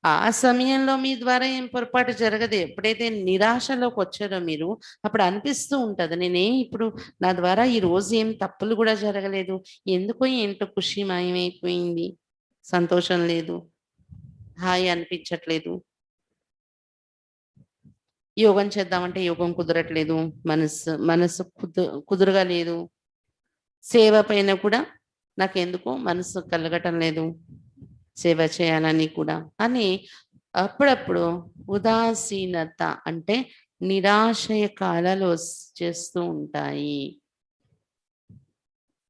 ఆ సమయంలో మీ ద్వారా ఏం పొరపాటు జరగదు. ఎప్పుడైతే నిరాశలోకి వచ్చారో మీరు, అప్పుడు అనిపిస్తూ ఉంటది, ఇప్పుడు నా ద్వారా ఈ రోజు ఏం తప్పులు కూడా జరగలేదు, ఎందుకో ఏంటో ఖుషి మాయమైపోయింది, సంతోషం లేదు, హాయి అనిపించట్లేదు. యోగం చేద్దామంటే యోగం కుదరట్లేదు, మనసు కుదురుగా లేదు. సేవ పైన కూడా నాకెందుకో మనసు కలగటం లేదు సేవ చేయాలని కూడా అని అప్పుడప్పుడు ఉదాసీనత అంటే నిరాశయ కాలాలు చేస్తూ ఉంటాయి.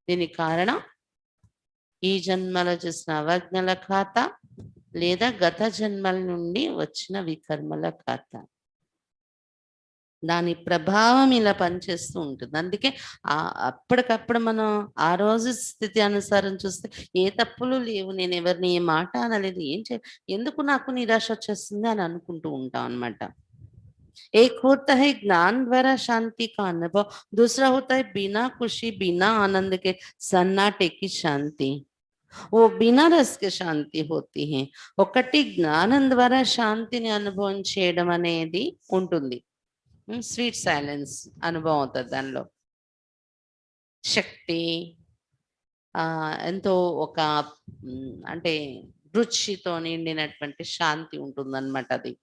దీనికి కారణం ఈ జన్మలో చేసిన అవజ్ఞల ఖాతా లేదా గత జన్మల నుండి వచ్చిన వికర్మల ఖాతా. దాని ప్రభావం ఇలా పనిచేస్తూ ఉంటుంది. అందుకే అప్పటికప్పుడు మనం ఆ రోజు స్థితి అనుసారం చూస్తే ఏ తప్పులు లేవు, నేను ఎవరిని ఏ మాట అనలేదు, ఎందుకు నాకు నిరాశ వచ్చేస్తుంది అని అనుకుంటూ ఉంటాం అన్నమాట. एक होता है ज्ञान द्वारा शांति का अनुभव, दूसरा होता है बिना खुशी बिना आनंद के सन्नाटे की शांति. वो बिना रस के శాంతి होती है. ఒకటి జ్ఞానం ద్వారా శాంతిని అనుభవం చేయడం అనేది ఉంటుంది. స్వీట్ సైలెన్స్ అనుభవం అవుతుంది దానిలో. శక్తి ఎంతో ఒక అంటే రుచితో నిండినటువంటి శాంతి ఉంటుందన్నమాట అది.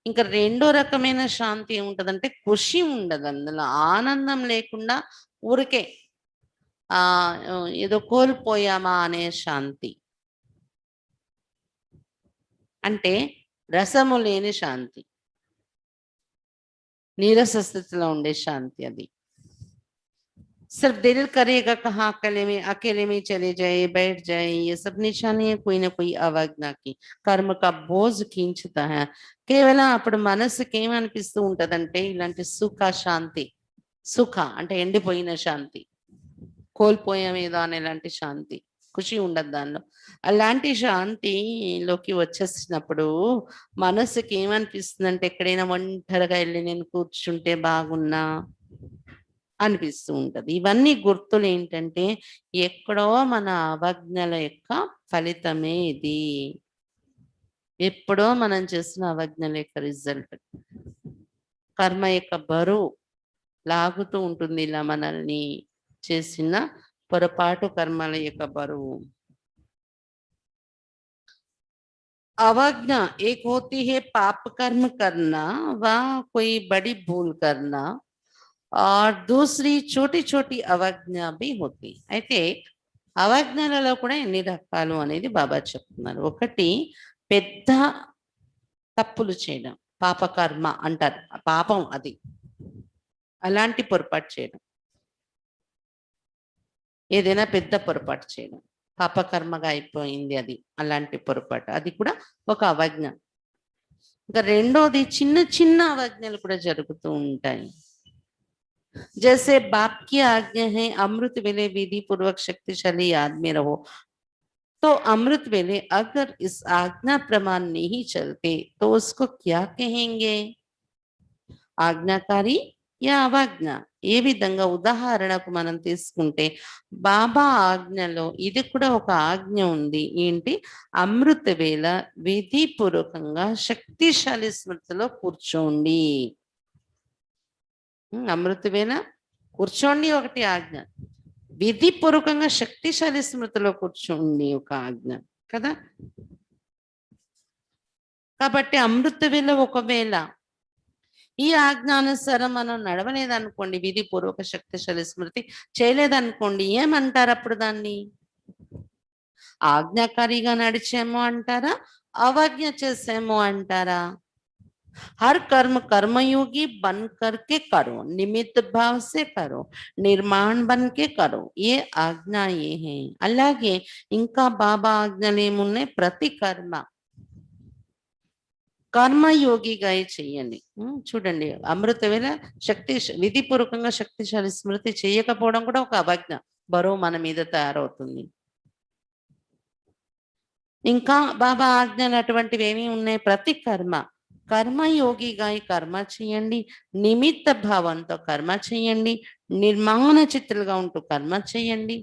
ఇంకా రెండో రకమైన శాంతి ఏముంటదంటే ఖుషి ఉండదు అందులో, ఆనందం లేకుండా ఊరికే ఏదో కోల్పోయామా అనే శాంతి, అంటే రసము లేని శాంతి, నీరస స్థితిలో ఉండే శాంతి అది. सिर्फ दिल करेगा कहाँ अकेले में चले जाए बैठ जाए, ये सब निशानी है कोई ना कोई अवज्ञा की, कर्म का बोझ खींचता है. కేవలం అప్పుడు మనసుకి ఏమనిపిస్తూ ఉంటదంటే ఇలాంటి సుఖ శాంతి, సుఖ అంటే ఎండిపోయిన శాంతి, కోల్పోయామేదో అనేలాంటి శాంతి, ఖుషి ఉండదు దానిలో. అలాంటి శాంతిలోకి వచ్చేసినప్పుడు మనసుకి ఏమనిపిస్తుందంటే ఎక్కడైనా ఒంటరిగా వెళ్ళి నేను కూర్చుంటే బాగున్నా అనిపిస్తూ ఉంటది. ఇవన్నీ గుర్తులు ఏంటంటే ఎక్కడో మన అవజ్ఞల యొక్క ఫలితమే ఇది. ఎప్పుడో మనం చేసిన అవజ్ఞల యొక్క రిజల్ట్. కర్మ యొక్క బరువు లాగుతూ ఉంటుంది ఇలా మనల్ని చేసిన పొరపాటు కర్మల యొక్క బరువు. अवज्ञा एक होती है पाप कर्म करना व कोई बड़ी भूल करना और दूसरी छोटी छोटी అవజ్ఞ भी होती. అయితే అవజ్ఞలలో కూడా ఎన్ని రకాలు అనేది బాబా చెప్తున్నారు. ఒకటి పెద్ద తప్పులు చేయడం, పాపకర్మ అంటారు, పాపం అది, అలాంటి పొరపాటు చేయడం, ఏదైనా పెద్ద పొరపాటు చేయడం పాపకర్మగా అయిపోయింది అది, అలాంటి పొరపాటు, అది కూడా ఒక అవజ్ఞ. ఇంకా రెండోది చిన్న చిన్న అవజ్ఞలు కూడా జరుగుతూ ఉంటాయి. जैसे बाप की आज्ञा है अमृत वेले विधि पूर्वक शक्तिशाली याद में रहो, तो अमृत वेले अगर इस आज्ञा प्रमाण नहीं चलते तो उसको क्या कहेंगे, ఆజ్ఞాకారి యా అవజ్ఞ. ఏ విధంగా ఉదాహరణకు మనం తీసుకుంటే బాబా ఆజ్ఞలో ఇది కూడా ఒక ఆజ్ఞ ఉంది ఏంటి, అమృత వేళ విధిపూర్వకంగా శక్తిశాలి స్మృతిలో కూర్చోండి. అమృత వేళ కూర్చోండి ఒకటి ఆజ్ఞ, విధిపూర్వకంగా శక్తిశాలి స్మృతిలో కూర్చోండి ఒక ఆజ్ఞ కదా. కాబట్టి అమృత వేళ ఒకవేళ ఈ ఆజ్ఞానుసారం మనం నడవలేదనుకోండి, విధిపూర్వక శక్తిశాలి స్మృతి చేయలేదనుకోండి, ఏమంటారు అప్పుడు దాన్ని, ఆజ్ఞాకారిగా నడిచేమో అంటారా, అవజ్ఞ చేసేమో అంటారా. हर कर्म कर्मयोगी बन करके करो, निमित्त भाव से करो, निर्माण बन के करो, ये आज्ञा ये है. అలాగే ఇంకా బాబా ఆజ్ఞలు ఏమున్నాయి, ప్రతి కర్మ కర్మయోగిగా చెయ్యండి. చూడండి అమృత వేళ విధిపూర్వకంగా శక్తిశాలి స్మృతి చేయకపోవడం కూడా ఒక అవజ్ఞ, బరువు మన మీద తయారవుతుంది. ఇంకా బాబా ఆజ్ఞలు అటువంటివి ఏమి ఉన్నాయి, ప్రతి కర్మ కర్మయోగిగా కర్మ చేయండి, నిమిత్త భావంతో కర్మ చేయండి, నిర్మాణ చిత్తులుగా ఉంటూ కర్మ చేయండి.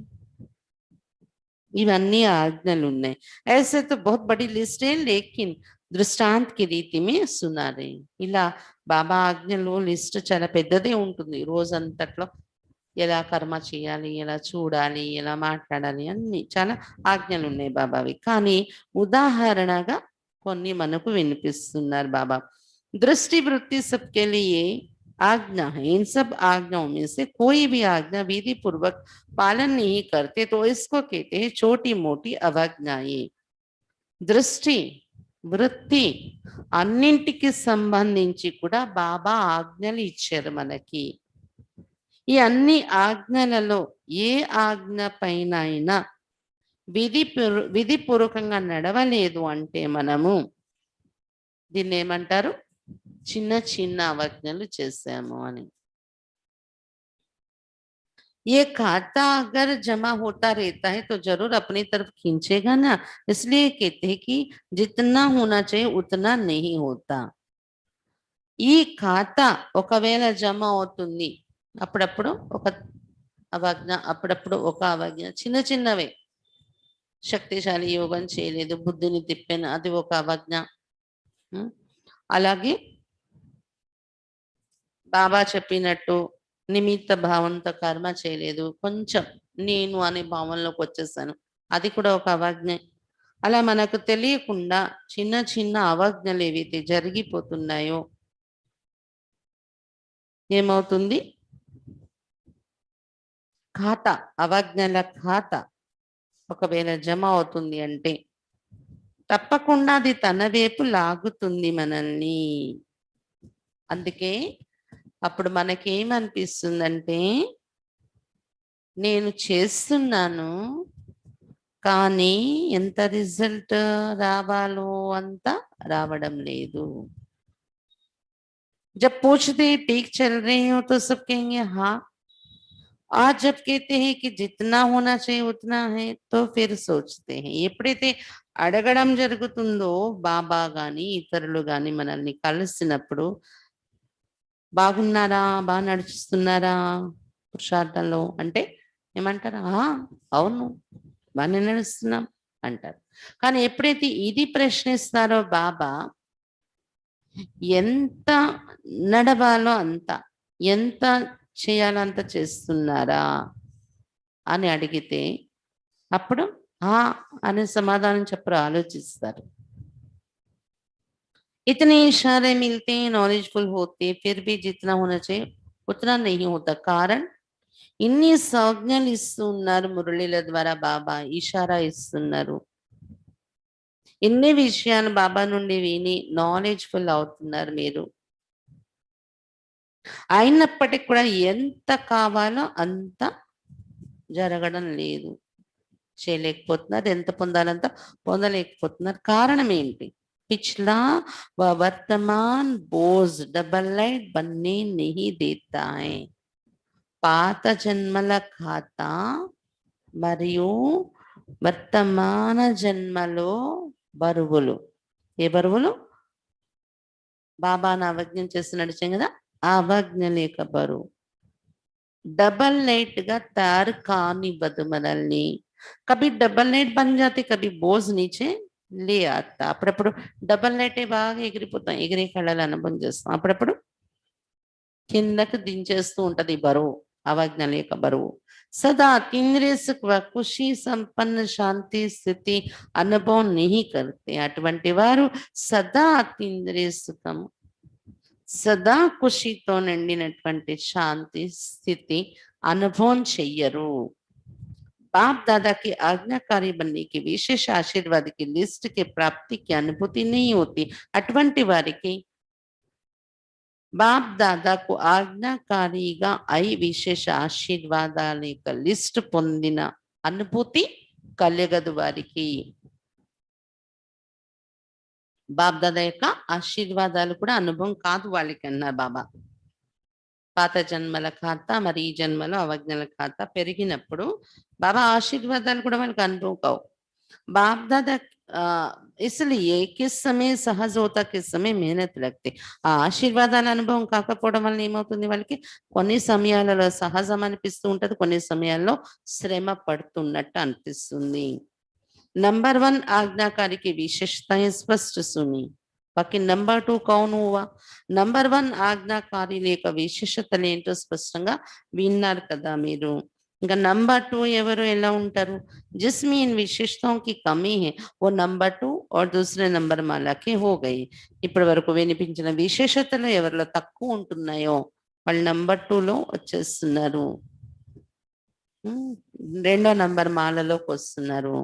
ఇవన్నీ ఆజ్ఞలు ఉన్నాయి. ऐसे तो बहुत बड़ी लिस्ट है लेकिन దృష్టాంత్ కి రీతి మే సునారే. ఇలా బాబా ఆజ్ఞలు లిస్ట్ చాలా పెద్దదే ఉంటుంది. రోజంతట్లో ఎలా కర్మ చేయాలి, ఎలా చూడాలి, ఎలా మాట్లాడాలి, అన్ని చాలా ఆజ్ఞలు ఉన్నాయి బాబావి. కానీ ఉదాహరణగా కొన్ని మనకు వినిపిస్తున్నారు బాబా. दृष्टि वृत्ति सबके लिए आज्ञा है। इन सब आज्ञाओं में से कोई भी आज्ञा विधि पूर्वक पालन नहीं करते तो इसको कहते हैं छोटी मोटी अवज्ञाएं। దృష్టి వృత్తి అన్నింటికి సంబంధించి కూడా బాబా ఆజ్ఞలు ఇచ్చారు మనకి. ఈ అన్ని ఆజ్ఞలలో ఏ ఆజ్ఞ పైన అయినా విధిపూర్వకంగా నడవలేదు అంటే మనము దీన్ని ఏమంటారు? చిన్న చిన్న అవజ్ఞలు చేశాము అని. ये खाता अगर जमा होता रहता है तो जरूर अपनी तरफ खींचेगा ना, इसलिए कहते हैं कि जितना होना चाहिए उतना नहीं होता. ఈ ఖాతా ఒకవేళ జమ అవుతుంది, అప్పుడప్పుడు ఒక అవజ్ఞ, అప్పుడప్పుడు ఒక అవజ్ఞ, చిన్న చిన్నవే. శక్తిశాలి యోగం చేయలేదు, బుద్ధిని తిప్పాను, అది ఒక అవజ్ఞ. అలాగే బాబా చెప్పినట్టు నిమిత్త భావంతో కర్మ చేయలేదు, కొంచెం నేను అనే భావంలోకి వచ్చేసాను, అది కూడా ఒక అవజ్ఞ. అలా మనకు తెలియకుండా చిన్న చిన్న అవజ్ఞలు ఏవైతే జరిగిపోతున్నాయో ఏమవుతుంది? ఖాతా, అవజ్ఞల ఖాతా ఒకవేళ జమ అవుతుంది అంటే తప్పకుండా అది తన వైపు లాగుతుంది మనల్ని. అందుకే అప్పుడు మనకేమనిపిస్తుందంటే, నేను చేస్తున్నాను కానీ ఎంత రిజల్ట్ రావాలో అంత రావడం లేదు. जब पूछते ठीक चल रही हो तो सब कहेंगे हाँ, आज जब कहते हैं कि जितना होना चाहिए उतना है तो फिर सोचते हैं. ఎప్పుడైతే అడగడం జరుగుతుందో బాబా గాని ఇతరులు గాని మనల్ని కలిసినప్పుడు, బాగున్నారా, బాగా నడుస్తున్నారా పురుషార్థంలో అంటే ఏమంటారు? అవును, బాగానే నడుస్తున్నాం అంటారు. కానీ ఎప్పుడైతే ఇది ప్రశ్నిస్తారో బాబా, ఎంత నడవాలో అంత, ఎంత చేయాలో అంత చేస్తున్నారా అని అడిగితే అప్పుడు అనే సమాధానం చెప్పరు, ఆలోచిస్తారు. इतने इशारे मिलते हैं, नॉलेजफुल होते, फिर भी जितना होना चाहिए उतना नहीं होता. कारण ఇన్ని సంజ్ఞలు ఇస్తున్నారు మురళీల ద్వారా, బాబా ఇషారా ఇస్తున్నారు, ఎన్ని విషయాలు బాబా నుండి విని నాలెడ్జ్ఫుల్ అవుతున్నారు మీరు. అయినప్పటికీ కూడా ఎంత కావాలో అంత జరగడం లేదు, చేయలేకపోతున్నారు. ఎంత పొందాలంత పొందలేకపోతున్నారు. కారణం ఏంటి? पिछला व वर्तमान बोझ डबल लाइट बनने नहीं देता है. పాత జన్మల ఖాతా మరియు వర్తమాన జన్మలో బరువులు. ఏ బరువులు? బాబాను అవజ్ఞం చేసి నడిచాం కదా, ఆ అవజ్ఞ లేక బరువు डबल लाइट గా తయారు కానివ్వదు మనల్ని. కभी डबल लाइट बन जाते, कभी बोझ नीचे లే आता. అప్పుడప్పుడు డబల్ లైటే బాగా ఎగిరిపోతాం, ఎగిరే కళలు అనుభవం చేస్తాం, అప్పుడప్పుడు కిందకు దించేస్తూ ఉంటది బరువు, అవజ్ఞ లేక బరువు. सदा इंद्रिय सुख व खुशी संपन्न शांति स्थिति अनुभव नहीं करते. అటువంటి వారు సదా ఇంద్రియ సుఖం, సదా ఖుషితో నిండినటువంటి శాంతి స్థితి అనుభవం చెయ్యరు. बाप दादा की आज्ञाकारी बनने की विशेष आशीर्वाद की लिस्ट के प्राप्ति की अनुभूति नहीं होती. అటువంటి వారికి బాప్ దాదాకు ఆజ్ఞాకారిగా అయి విశేష ఆశీర్వాదాల యొక్క లిస్ట్ పొందిన అనుభూతి కలగదు వారికి. బాప్ దాదా యొక్క ఆశీర్వాదాలు కూడా అనుభవం కాదు వాళ్ళకి అన్నారు బాబా. పాత జన్మల ఖాతా మరి ఈ జన్మలో అవజ్ఞల ఖాతా పెరిగినప్పుడు బాబా ఆశీర్వాదాలు కూడా వాళ్ళకి అనుభవం కావు. बाप दादा इसलिए किस समय सहज होता, किस समय मेहनत लगते. ఆ ఆశీర్వాదాల అనుభవం కాకపోవడం వల్ల ఏమవుతుంది? వాళ్ళకి కొన్ని సమయాలలో సహజం అనిపిస్తూ ఉంటది, కొన్ని సమయాల్లో శ్రమ పడుతున్నట్టు అనిపిస్తుంది. नंबर 1 आज्ञाकारी की विशेषताएं स्पष्ट सुनी. बाकी नंबर 2 कौन हुआ? नंबर 1 ఆజ్ఞాకారి లేక విశేషతలు ఏంటో స్పష్టంగా విన్నారు కదా మీరు. ఇంకా नंबर 2 ఎవరు ఎలా ఉంటారు? जिसमें इन विशेषताओं की कमी है वो नंबर 2 और दूसरे नंबर माला की हो गई. ఇప్పటి వరకు వినిపించిన విశేషతలు ఎవరిలో తక్కువ ఉంటున్నాయో వాళ్ళు నంబర్ 2లో వచ్చేస్తున్నారు. రెండో నంబర్ మాలలోకి వస్తున్నారు.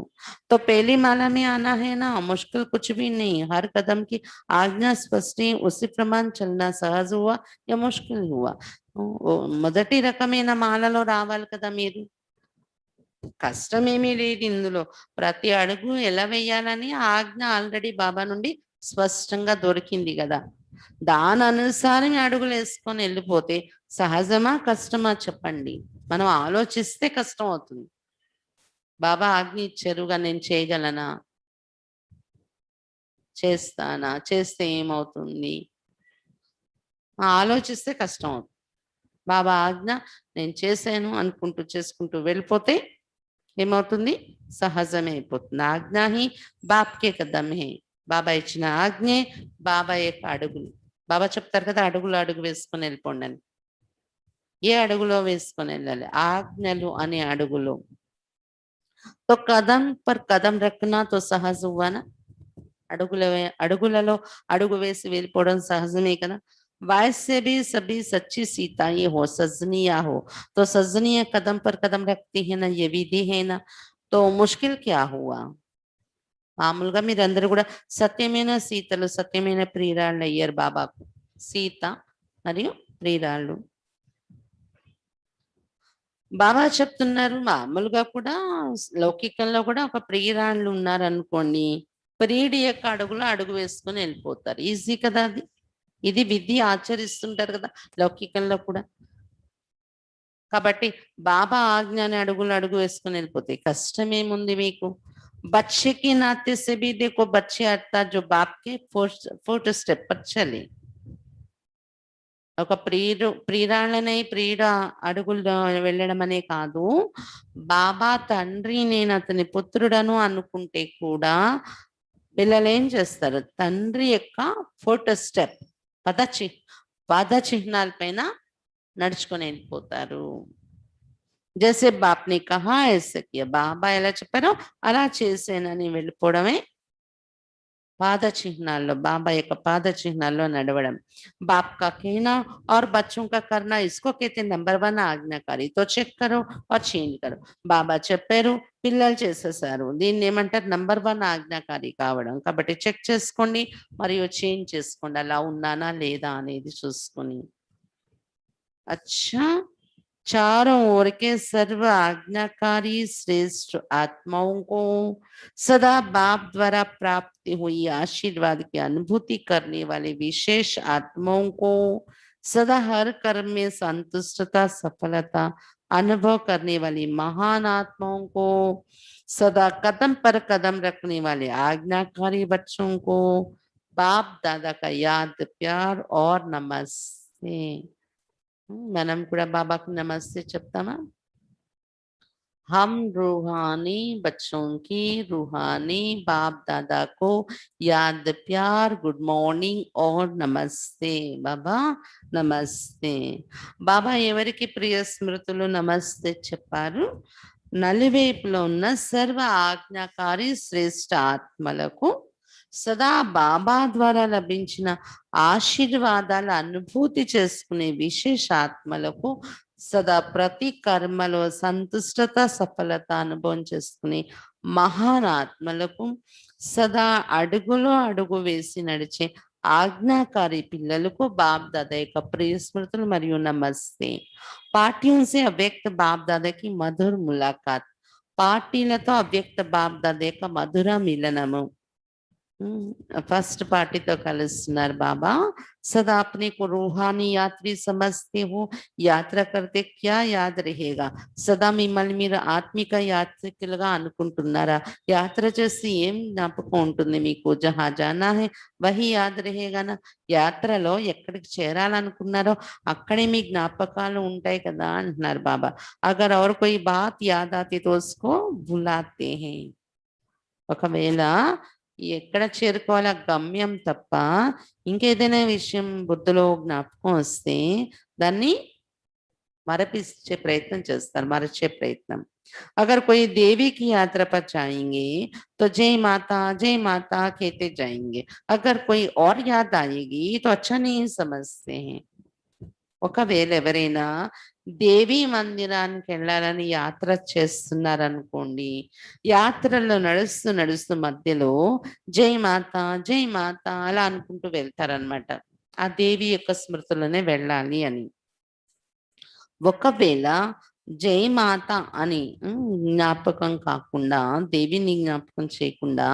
तो पहली माला में आना है ना मुश्किल कुछ भी नहीं. हर कदम की आज्ञा स्पष्ट है, उसी प्रमाण चलना सहज हुआ या मुश्किल हुआ. మొదటి రకమైన మాలలో రావాలి కదా మీరు. కష్టమేమీ లేదు ఇందులో. ప్రతి అడుగు ఎలా వేయాలని ఆజ్ఞ ఆల్రెడీ బాబా నుండి స్పష్టంగా దొరికింది గదా! దాననుసారం అడుగులేసుకొని ఎళ్ళిపోతే సహజమా? కష్టమా చెప్పండి? మనం ఆలోచిస్తే కష్టం అవుతుంది. బాబా ఆజ్ఞ ఇచ్చారుగా నేను చేయగలనా? చేస్తానా? చేస్తే ఏమవుతుంది? ఆలోచిస్తే కష్టం అవుతుంది. బాబా ఆజ్ఞ నేను చేశాను అనుకుంటూ చేసుకుంటూ వెళ్ళిపోతే ఏమవుతుంది? సహజమే అయిపోతుంది. ఆజ్ఞ హి బాప్‌కే కదమ్ హై. బాబా ఇచ్చిన ఆజ్ఞే బాబా యొక్క అడుగులు. బాబా చెప్తారు కదా! అడుగులో అడుగు వేసుకొని వెళ్ళిపోండని. ఏ అడుగులో వేసుకొని వెళ్ళాలి? ఆజ్ఞలు అనే అడుగులో. तो कदम पर कदम रखना तो सहज हुआ ना. అడుగులలో అడుగు వేసి వెళ్ళిపోవడం సహజమే కదా. वैसे भी सभी सच्ची सीताएं हो सजनिया हो तो सजनिया कदम पर कदम रखती है ना, ये विधि है ना. तो मुश्किल क्या हुआ? మామూలుగా మీరందరూ కూడా సత్యమైన సీతలు, సత్యమైన ప్రియురాళ్ళు అయ్యారు బాబాకు. సీత మరియు ప్రియురాళ్ళు. బాబా చెప్తున్నారు మామూలుగా కూడా లౌకికంలో కూడా ఒక ప్రియురాళ్ళు ఉన్నారనుకోండి. ప్రియుడి యొక్క అడుగులో అడుగు వేసుకొని వెళ్ళిపోతారు. ఈజీ కదా అది. ఇది విధి ఆచరిస్తుంటారు కదా లౌకికంలో కూడా. కాబట్టి బాబా ఆజ్ఞని అడుగులో అడుగు వేసుకొని వెళ్ళిపోతాయి. కష్టమేముంది మీకు? बच्चे के नाते से भी देखो बच्चे अर्थात जो बाप के फोर्थ स्टेप पर चले. ఒక ప్రియురాళ్ళనై ప్రియుడ అడుగుల్లో వెళ్ళడం అనే కాదు. బాబా తండ్రి నేను అతని పుత్రుడను అనుకుంటే కూడా పిల్లలేం చేస్తారు? తండ్రి యొక్క ఫోర్త్ స్టెప్ పాద చిహ్నాల పైన నడుచుకొని వెళ్ళిపోతారు. జైసే బాప్‌ని కహా ఐసే కియా. బాబా ఎలా చెప్పారో అలా చేశానని వెళ్ళిపోవడమే పాద చిహ్నాల్లో బాబా యొక్క పాద చిహ్నాల్లో నడవడం. बाप का कहना और बच्चों का करना इसको कहते हैं नंबर 1 ఆజ్ఞాకారి. तो చెక్ करो और చేంజ్ करो. బాబా చెప్పారు, పిల్లలు చేసేసారు. దీన్ని ఏమంటారు? నంబర్ 1 ఆజ్ఞాకారి కావడం. కాబట్టి చెక్ చేసుకోండి మరియు చేంజ్ చేసుకోండి. అలా ఉన్నానా లేదా అనేది చూసుకొని. अच्छा, चारों ओर के सर्व आज्ञाकारी श्रेष्ठ आत्माओं को सदा बाप द्वारा प्राप्त हुई आशीर्वाद की अनुभूति करने वाले विशेष आत्माओं को सदा हर कर्म में संतुष्टता सफलता अनुभव करने वाली महान आत्माओं को सदा कदम पर कदम रखने वाले आज्ञाकारी बच्चों को बाप दादा का याद प्यार और नमस्ते. మనం కూడా బాబాకు నమస్తే చెప్తామా? हम रूहानी बच्चों की रूहानी बाप दादा को याद प्यार गुड मॉर्निंग और नमस्ते. బాబా నమస్తే. బాబా ఎవరికి ప్రియ స్మృతులు నమస్తే చెప్పారు? నలువైపులో ఉన్న సర్వ ఆజ్ఞాకారి శ్రేష్ఠ ఆత్మలకు సదా బాబా ద్వారా లభించిన ఆశీర్వాదాల అనుభూతి చేసుకునే విశేష ఆత్మలకు సదా ప్రతి కర్మలో సంతుష్టత సఫలత అనుభవం చేసుకునే మహాన్ ఆత్మలకు సదా అడుగులో అడుగు వేసి నడిచే ఆజ్ఞాకారి పిల్లలకు బాప్ దాదా యొక్క ప్రియ స్మృతులు మరియు నమస్తే. పాఠ్యం से अव्यक्त बाप दादा की मधुर मुलाकात. పార్టీలతో అవ్యక్త బాప్ దాదా యొక్క మధుర మిలనము. फर्स्ट पार्टी तो कलुస్తున్నారు బాబా. सदा अपने को रूहानी यात्री समझते हो, यात्रा करते क्या याद रहेगा? సదా మిమ్మల్ని మీరు ఆత్మిక యాత్రికులుగా అనుకుంటున్నారా? యాత్ర చేసి ఏం జ్ఞాపకం ఉంటుంది మీకు? జహా జానా హై వహీ యాద్ రహేగా నా. యాత్రలో ఎక్కడికి చేరాలనుకున్నారో అక్కడే మీ జ్ఞాపకాలు ఉంటాయి కదా అంటున్నారు బాబా. అగర్ और कोई बात याद आती तो उसको भुलाते हैं. ఒకవేళ ఎక్కడ చేరుకోవాలి ఆ గమ్యం తప్ప ఇంకేదైనా విషయం బుద్ధిలో జ్ఞాపకం వస్తే దాన్ని మరపించే ప్రయత్నం చేస్తారు, మరచే ప్రయత్నం. अगर कोई देवी की यात्रा पर जाएंगे तो जय माता कहते जाएंगे। अगर कोई और याद आएगी तो अच्छा नहीं समझते हैं। ఒకవేళ ఎవరైనా దేవి మందిరానికి వెళ్ళాలని యాత్ర చేస్తున్నారనుకోండి, యాత్రలో నడుస్తూ నడుస్తూ మధ్యలో జై మాత అలా అనుకుంటూ వెళ్తారనమాట. ఆ దేవి యొక్క స్మృతులనే వెళ్ళాలి అని. ఒకవేళ జై మాత అని జ్ఞాపకం కాకుండా, దేవిని జ్ఞాపకం చేయకుండా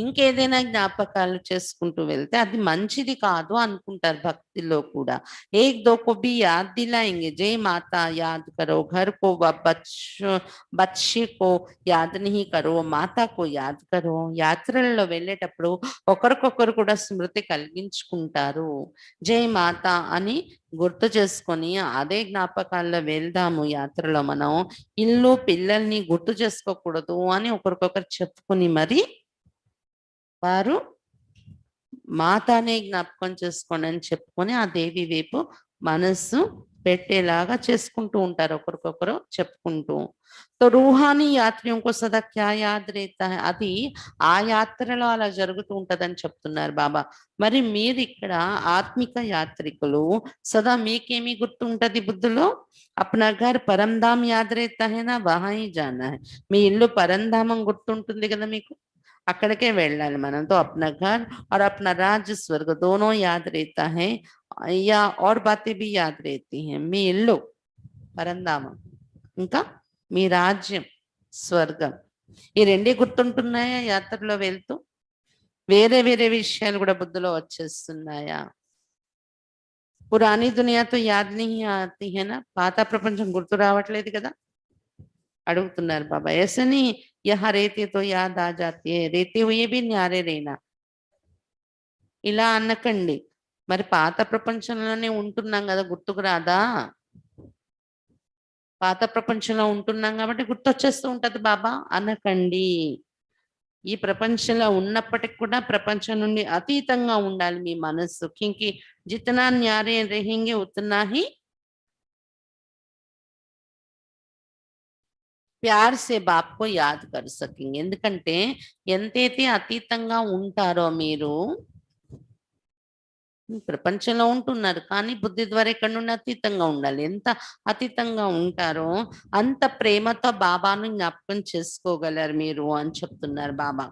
ఇంకేదైనా జ్ఞాపకాలు చేసుకుంటూ వెళ్తే అది మంచిది కాదు అనుకుంటారు భక్తిలో కూడా. ఏక్ దో కో భీ యాద్ దిలాయేంగే, జై మాత యాద్ కరో, ఘర్ కో బచ్చే కో యాద్ నహీ కరో, మాతాకో యాద్ కరో. యాత్రలలో వెళ్ళేటప్పుడు ఒకరికొకరు కూడా స్మృతి కలిగించుకుంటారు. జై మాత అని గుర్తు చేసుకొని అదే జ్ఞాపకాల్లో వెళ్దాము యాత్రలో మనం. ఇల్లు పిల్లల్ని గుర్తు చేసుకోకూడదు అని ఒకరికొకరు చెప్పుకుని మరి వారు మాతానే జ్ఞాపకం చేసుకోండి అని చెప్పుకొని ఆ దేవి వైపు మనస్సు పెట్టేలాగా చేసుకుంటూ ఉంటారు ఒకరికొకరు చెప్పుకుంటూ. తో రూహానీ యాత్రిयों को सदा क्या याद रहता है, అది ఆ యాత్రలో అలా జరుగుతూ ఉంటదని చెప్తున్నారు బాబా. మరి మీరు ఇక్కడ ఆత్మిక యాత్రికులు, సదా మీకేమి గుర్తుంటది బుద్ధిలో? అప్నా ఘర్ పరంధామ్ యాద్ रहता है ना, వహా హీ జానా హై. మీ ఇల్లు పరంధామం గుర్తుంటుంది కదా మీకు, అక్కడికే వెళ్ళాలి మనం. తో అప్నా ఘర్ और अपना राज्य स्वर्ग दोनों याद रहता है या और बातें भी याद रहती हैं. మీ ఇల్లు పరంధామం, ఇంకా మీ రాజ్యం స్వర్గం, ఈ రెండే గుర్తుంటున్నాయా యాత్రలో వెళ్తూ? వేరే వేరే విషయాలు కూడా బుద్ధిలో వచ్చేస్తున్నాయా? పురాణీ దునియాతో యాద్ నహీ ఆతీ హై నా, పాత ప్రపంచం గుర్తు రావట్లేదు కదా అడుగుతున్నారు బాబా. ఎసని యహ రేతే తో యాద్ ఆ జాతీ హై, రేతే హుయే భీ న్యారే రేనా. ఇలా అనకండి. మరి పాత ప్రపంచంలోనే ఉంటున్నాం కదా, గుర్తుకు రాదా? పాత ప్రపంచంలో ఉంటున్నాం కాబట్టి గుర్తొచ్చేస్తూ ఉంటది బాబా అనకండి. ఈ ప్రపంచంలో ఉన్నప్పటికి కూడా ప్రపంచం నుండి అతీతంగా ఉండాలి మీ మనస్సు. క్యూంకి జితనా న్యారే రహేంగే ఉతనా హీ ప్యార్ సే బాప్ కో యాద్ కర్ సకేంగే. ఎందుకంటే ఎంతైతే అతీతంగా ఉంటారో మీరు, ప్రపంచంలో ఉంటున్నారు కానీ బుద్ధి ద్వారా ఇక్కడ నుండి అతీతంగా ఉండాలి. ఎంత అతీతంగా ఉంటారో అంత ప్రేమతో బాబాను జ్ఞాపకం చేసుకోగలరు మీరు అని చెప్తున్నారు బాబా.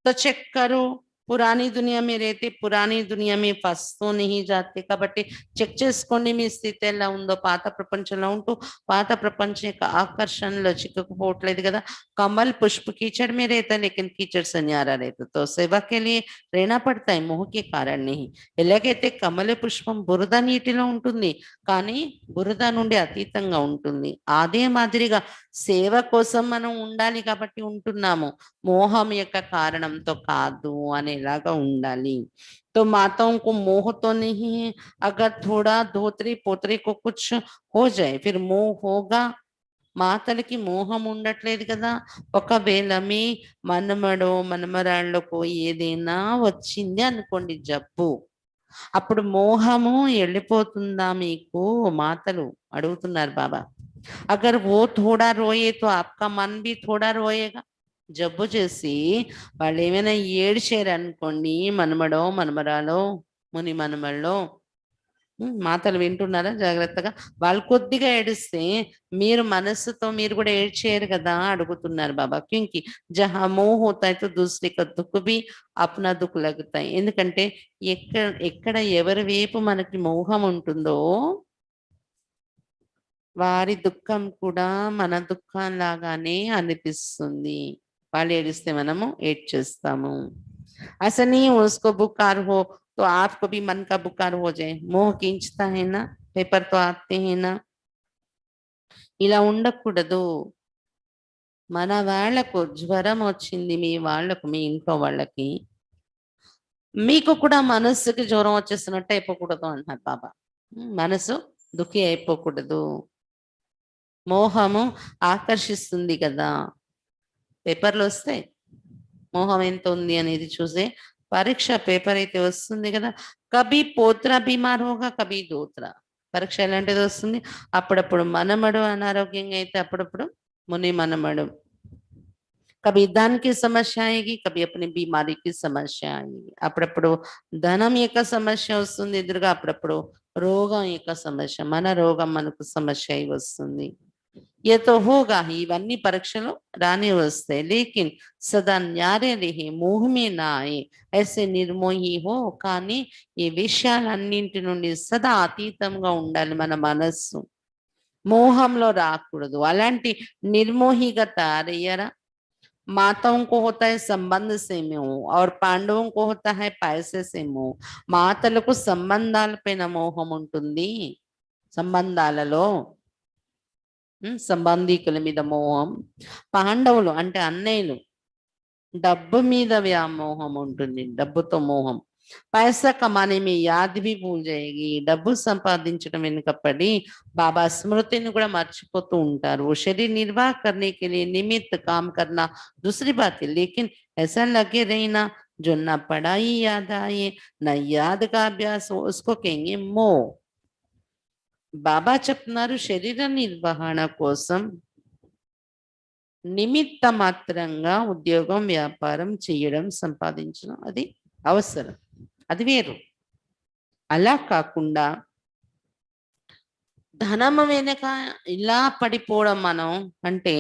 तो चेक करो, పురాణీ దునియా में रहते పురాణీ దునియా में फंसतो नहीं जाते. కాబట్టి చెక్ చేసుకోండి మీ స్థితి ఎలా ఉందో. పాత ప్రపంచంలో ఉంటూ పాత ప్రపంచం యొక్క ఆకర్షణలో చిక్కుకుపోవట్లేదు కదా. कमल पुष्प कीचड़ में रहता है लेकिन कीचड़ से न्यारा रहता, तो सेवा के लिए रहना पड़ता है, मोह के कारण नहीं. ఎలాగైతే కమల పుష్పం బురద నీటిలో ఉంటుంది కానీ బురద నుండి అతీతంగా ఉంటుంది, అదే మాదిరిగా సేవ కోసం మనం ఉండాలి కాబట్టి ఉంటున్నాము, మోహం యొక్క కారణంతో కాదు అనేలాగా ఉండాలి. तो माताओं को मोह तो नहीं है, अगर थोड़ा धोत्री पोत्री को कुछ हो जाए फिर मोह होगा. మాతలకి మోహం ఉండట్లేదు కదా. ఒకవేళ మీ మనమడో మనమరాళ్ళకో ఏదైనా వచ్చింది అనుకోండి జబ్బు, అప్పుడు మోహము వెళ్ళిపోతుందా మీకు? మాతలు అడుగుతున్నారు బాబా. అగర్ ఓ థోడా రోయే తో ఆప్కా మన్ భీ థోడా రోయేగా. జబ్బు చేసి వాళ్ళు ఏమైనా ఏడ్చారు అనుకోండి, మనమడో మనమరాలో ముని మనమళ్ళో, మాటలు వింటున్నారా జాగ్రత్తగా? వాళ్ళు కొద్దిగా ఏడిస్తే మీరు మనస్సుతో మీరు కూడా ఏడ్చేయరు కదా అడుగుతున్నారు బాబా. క్యూంకి జహా మోహ్ హోతా హై తో దూసరే కా దుఃఖ్ భీ అప్నా దుఃఖ్ లగ్తా హై. ఎందుకంటే ఎక్కడ ఎవరి వైపు మనకి మోహం ఉంటుందో వారి దుఃఖం కూడా మన దుఃఖం లాగానే అనిపిస్తుంది. వాళ్ళు ఏడిస్తే మనము ఏడ్చేస్తాము. అసలు उसको बुखार हो तो आपको भी मन का बुखार हो जाए, मोह खींचता है ना, पेपर तो आते हैं ना. ఇలా ఉండకూడదు. మన వాళ్ళకు జ్వరం వచ్చింది, మీ వాళ్ళకు మీ ఇంట్లో వాళ్ళకి, మీకు కూడా మనస్సుకి జ్వరం వచ్చేస్తున్నట్టు అయిపోకూడదు అంటున్నారు బాబా. మనసు దుఃఖి అయిపోకూడదు. మోహము ఆకర్షిస్తుంది కదా, పేపర్లు వస్తాయి మోహం ఎంత ఉంది అనేది చూసే. పరీక్ష పేపర్ అయితే వస్తుంది కదా. కభీ పోత్రా బీమార్ హోగా కభీ దోత్రా. పరీక్ష ఎలాంటిది వస్తుంది? అప్పుడప్పుడు మనమడు అనారోగ్యంగా అయితే అప్పుడప్పుడు ముని మనమడు. कभी धन की समस्या आएगी, कभी अपनी बीमारी की समस्या आएगी. అప్పుడప్పుడు ధనం యొక్క సమస్య వస్తుంది ఎదురుగా, అప్పుడప్పుడు రోగం యొక్క సమస్య, మన రోగం మనకు సమస్య అయి వస్తుంది. ये तो होगा ही, ఇవన్నీ పరీక్షలు రాని వస్తాయి. लेकिन सदा न्यारे रहे, మోహ में ना आए, ऐसे నిర్మోహి హో. కానీ ఈ విషయాలన్నింటి నుండి సదా అతీతంగా ఉండాలి మన మనస్సు, మోహంలో రాకూడదు. అలాంటి నిర్మోహిగా తయారయ్యారా? माताओं को होता है संबंध से मोह और పాండవం को होता है पैसे से मोह. మాతలకు సంబంధాలపైన మోహం ఉంటుంది, సంబంధాలలో సంబంధీకుల మీద మోహం. పాండవులు అంటే అన్నయ్యలు, డబ్బు మీద వ్యామోహం ఉంటుంది, డబ్బుతో మోహం. पैसा कमाने में याद भी भूल जाएगी, డబ్బు సంపాదించడం వెనుకపడి बाबा स्मृतिని కూడా మర్చిపోతూ ఉంటారు. वो शरीर निर्वाह करने के लिए निमित्त काम करना दूसरी बात है, लेकिन ऐसा लगे रहना जो न पढ़ाई याद आए न याद का अभ्यास हो, उसको कहेंगे मोह. బాబా చెప్తున్నారు శరీర నిర్వహణ కోసం నిమిత్త మాత్రంగా ఉద్యోగం, వ్యాపారం చేయడం, సంపాదించడం అది అవసరం, అది వేరు. అలా కాకుండా ధనం వెనక ఇలా పడిపోవడం, మనం అంటే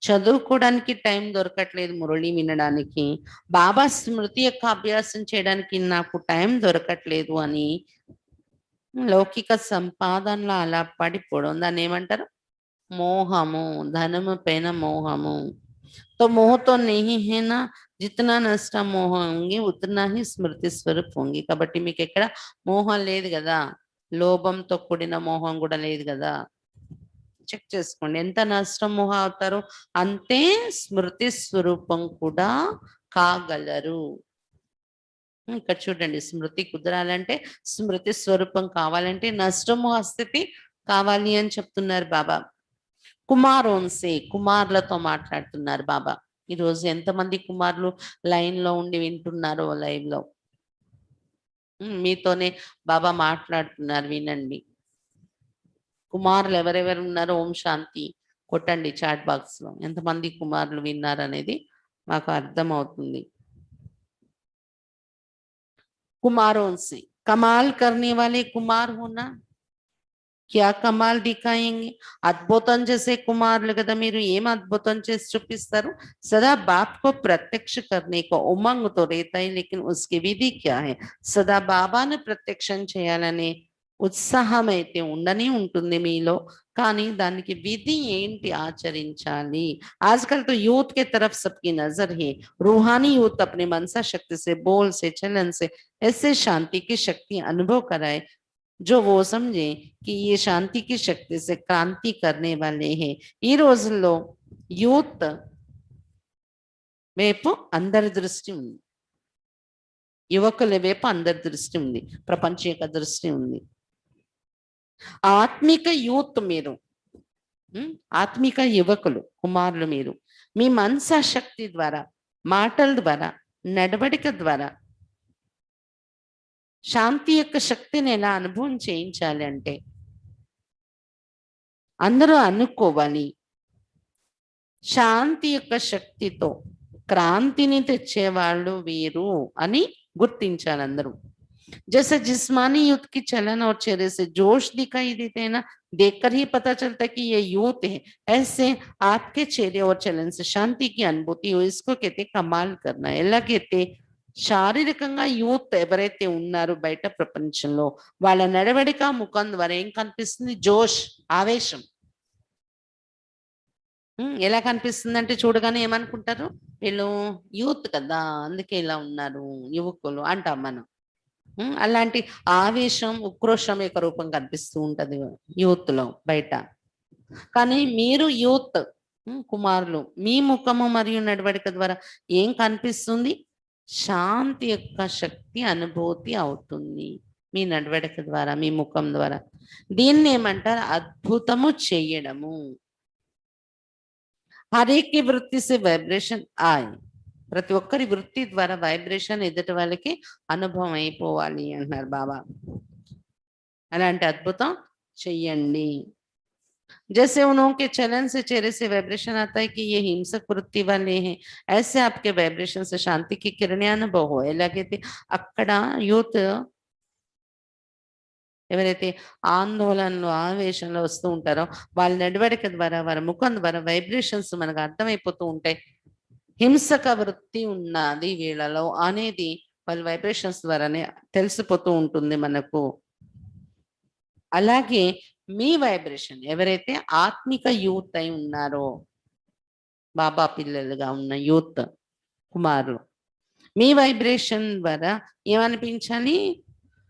చదువుకోవడానికి టైం దొరకట్లేదు, మురళి వినడానికి, బాబా స్మృతి యొక్క అభ్యాసం చేయడానికి నాకు టైం దొరకట్లేదు అని లౌకిక సంపాదనలో అలా పడిపోవడం, దాన్ని ఏమంటారు? మోహము, ధనము పైన మోహము. तो मोह तो नहीं है ना, जितना నష్ట మోహం होंगे उतना ही స్మృతి స్వరూప్ होंगे. కాబట్టి మీకు ఎక్కడ మోహం లేదు కదా, లోభంతో కూడిన మోహం కూడా లేదు కదా. చెక్ చేసుకోండి, ఎంత నష్టం మోహ అవుతారో అంతే స్మృతి స్వరూపం కూడా కాగలరు. ఇక్కడ చూడండి, స్మృతి కుదరాలంటే, స్మృతి స్వరూపం కావాలంటే నష్టమోహ స్థితి కావాలి అని చెప్తున్నారు బాబా. కుమారోన్సే, కుమారులతో మాట్లాడుతున్నారు బాబా. ఈరోజు ఎంతమంది కుమారులు లైన్ లో ఉండి వింటున్నారో, లైవ్ లో మీతోనే బాబా మాట్లాడుతున్నారు, వినండి. కుమారులు ఎవరెవరు ఉన్నారో ఓం శాంతి కొట్టండి చాట్ బాక్స్ లో, ఎంతమంది కుమారులు విన్నారు అనేది మాకు అర్థం అవుతుంది. కుమారోన్సే, కమాల్ కర్నే వాలే కుమార్ హోనా, क्या कमाल दिखाएंगे, అద్భుతం చేసే కుమారులు కదా మీరు, ఏం అద్భుతం చేసి చూపిస్తారు? सदा बाप को प्रत्यक्ष करने को उमंग तो रहता है, लेकिन उसकी विधि क्या है? सदा బాబాను ప్రత్యక్షం చేయాలనే ఉత్సాహం అయితే ఉండనే ఉంటుంది మీలో, కానీ దానికి విధి ఏంటి ఆచరించాలి? आजकल तो यूथ के तरफ सबकी नजर है, रूहानी यूथ अपने मनसा शक्ति से, बोल से, चलन से ऐसे शांति की शक्ति अनुभव कराए जो वो समझे कि ये शांति की शक्ति से क्रांति करने वाले हैं. ఈ రోజుల్లో యూత్ వైపు అందరి దృష్టి ఉంది, యువకుల వైపు అందరి దృష్టి ఉంది, ప్రపంచ యొక్క దృష్టి ఉంది. ఆత్మిక యూత్ మీరు, ఆత్మిక యువకులు, కుమారులు మీరు, మీ మనసా శక్తి ద్వారా, మాటల ద్వారా, నడవడిక ద్వారా శాంతి యొక్క శక్తిని ఎలా అనుభవం చేయించాలి అంటే, అందరూ అనుకోవాలి శాంతి యొక్క శక్తితో క్రాంతిని తెచ్చేవాళ్ళు వీరు అని గుర్తించాలి అందరూ. जैसे जिस्मानी युद्ध की चलन और चेहरे से जोश दिखाई देते हैं ना, देखकर ही पता चलता है कि ये यूथ है, ऐसे आपके चेहरे और चलन से शांति की अनुभूति हो, इसको कहते कमाल करना. ఎలా कहते, శారీరకంగా యూత్ ఎవరైతే ఉన్నారో బయట ప్రపంచంలో, వాళ్ళ నడవడిక, ముఖం ద్వారా ఏం కనిపిస్తుంది? జోష్, ఆవేశం. ఎలా కనిపిస్తుంది అంటే, చూడగానే ఏమనుకుంటారు? వీళ్ళు యూత్ కదా అందుకే ఇలా ఉన్నారు, యువకులు అంటాం మనం. అలాంటి ఆవేశం, ఉక్రోషం యొక్క రూపం కనిపిస్తూ ఉంటది యూత్ లో బయట. కానీ మీరు యూత్ కుమారులు, మీ ముఖము మరియు నడవడిక ద్వారా ఏం కనిపిస్తుంది? శాంతి యొక్క శక్తి అనుభూతి అవుతుంది మీ నడవడిక ద్వారా, మీ ముఖం ద్వారా. దీన్ని ఏమంటారు? అద్భుతము చేయడము. హరేకి వృత్తి సే వైబ్రేషన్ ఆయ్, ప్రతి ఒక్కరి వృత్తి ద్వారా వైబ్రేషన్ ఎదుటి వాళ్ళకి అనుభవం అయిపోవాలి అంటున్నారు బాబా. అలాంటి అద్భుతం చెయ్యండి. जैसे उन्हों के चलन से चेहरे से वाइब्रेशन आता है कि ये हिंसक वृत्ति वाले हैं, ऐसे आपके वाइब्रेशन से शांति की किरणें अनुभव हो. ఎలాగైతే అక్కడ యూత్ ఎవరైతే ఆందోళనలో, ఆవేశంలో వస్తూ ఉంటారో వాళ్ళ నడవడిక ద్వారా, వారి ముఖం ద్వారా వైబ్రేషన్స్ మనకు అర్థమైపోతూ ఉంటాయి. హింసక వృత్తి ఉన్నది వీళ్ళలో అనేది వాళ్ళ వైబ్రేషన్స్ ద్వారానే తెలిసిపోతూ ఉంటుంది మనకు. అలాగే మీ వైబ్రేషన్ ఎవరైతే ఆత్మిక యూత్ అయి ఉన్నారో, బాబా పిల్లలుగా ఉన్న యూత్ కుమారులు, మీ వైబ్రేషన్ ద్వారా ఏమనిపించాలి?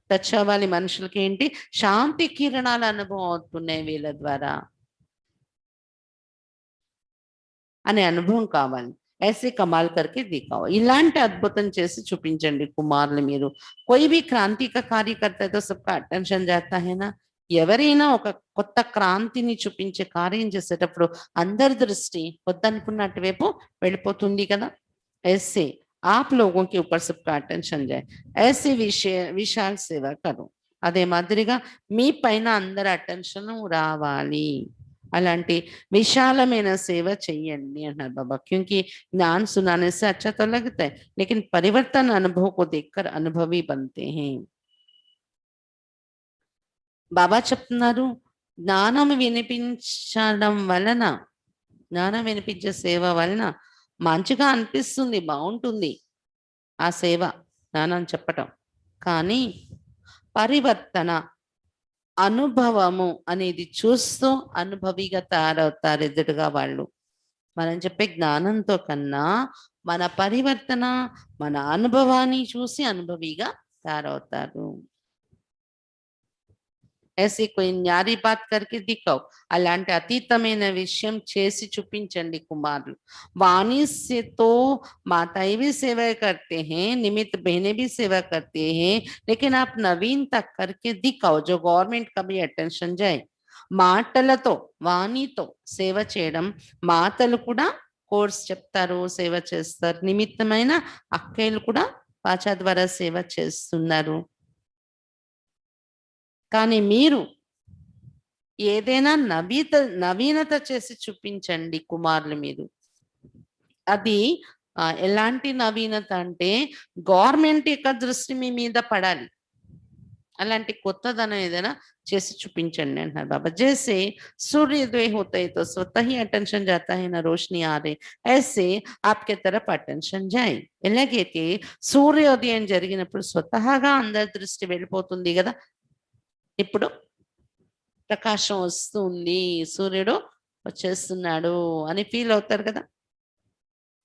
టచ్ అవ్వాలి మనుషులకి. ఏంటి? శాంతి కిరణాలు అనుభవం అవుతున్నాయి వీళ్ళ ద్వారా అనే అనుభవం కావాలి. ऐसे कमाल करके दिखाओ. ఇలాంటి అద్భుతం చేసి చూపించండి కుమారులు మీరు. कोई भी क्रांति का कार्य करता है तो सबका अटेंशन जाता है ना. ఎవరైనా ఒక కొత్త క్రాంతిని చూపించే కార్యం చేసేటప్పుడు అందరి దృష్టి వద్దనుకున్న అటువైపు వెళ్ళిపోతుంది కదా. ऐसे आप लोगों के ऊपर सबका अटेंशन जाए. ऐसे విశాల్ సేవ కరు. అదే మాదిరిగా మీ పైన అందరి అటెన్షన్ రావాలి. అలాంటి విశాలమైన సేవ చెయ్యండి అన్నారు బాబా. क्योंकि ज्ञान सुनाने से अच्छा तो लगता है, लेकिन परिवर्तन अनुभव को देखकर अनुभवी बनते हैं. బాబా చెప్తున్నారు, జ్ఞానం వినిపించడం వలన, జ్ఞానం వినిపించే సేవ వలన మంచిగా అనిపిస్తుంది, బాగుంటుంది ఆ సేవ, జ్ఞానం చెప్పటం. కానీ పరివర్తన అనుభవము అనేది చూస్తూ అనుభవిగా తయారవుతారు ఎదురుగా వాళ్ళు. మనం చెప్పే జ్ఞానంతో కన్నా మన పరివర్తన, మన అనుభవాన్ని చూసి అనుభవిగా తయారవుతారు. ऐसी कोई न्यारी बात करके दिखाओ. అలాంటి అతీతమైన విషయం చేసి చూపించండి కుమారులు. वाणी से तो माताएं भी सेवा करते हैं, निमित्त बहनें भी सेवा करते हैं, लेकिन आप नवीनता करके दिखाओ जो गवर्नमेंट का भी अटेंशन जाए. మాటలతో, వాణితో సేవ చేయడం, మాతలు కూడా కోర్స్ చెప్తారు, సేవ చేస్తారు. నిమిత్తమైన అక్కయ్యలు కూడా వాచా ద్వారా సేవ చేస్తున్నారు. కానీ మీరు ఏదైనా నవీనత చేసి చూపించండి కుమారులు మీరు. అది ఎలాంటి నవీనత అంటే గవర్నమెంట్ యొక్క దృష్టి మీ మీద పడాలి. అలాంటి కొత్తదనం ఏదైనా చేసి చూపించండి అంటున్నారు బాబా. जैसे सूर्योदय होता है तो स्वतः ही अटेंशन जाता है ना, रोशनी आ रही, ऐसे आपके तरफ अटेंशन जाए. ఎలాగైతే సూర్యోదయం జరిగినప్పుడు స్వతహాగా అందరి దృష్టి వెళ్ళిపోతుంది కదా. ఇప్పుడు ప్రకాశం వస్తుంది, సూర్యుడు వచ్చేస్తున్నాడు అని ఫీల్ అవుతారు కదా,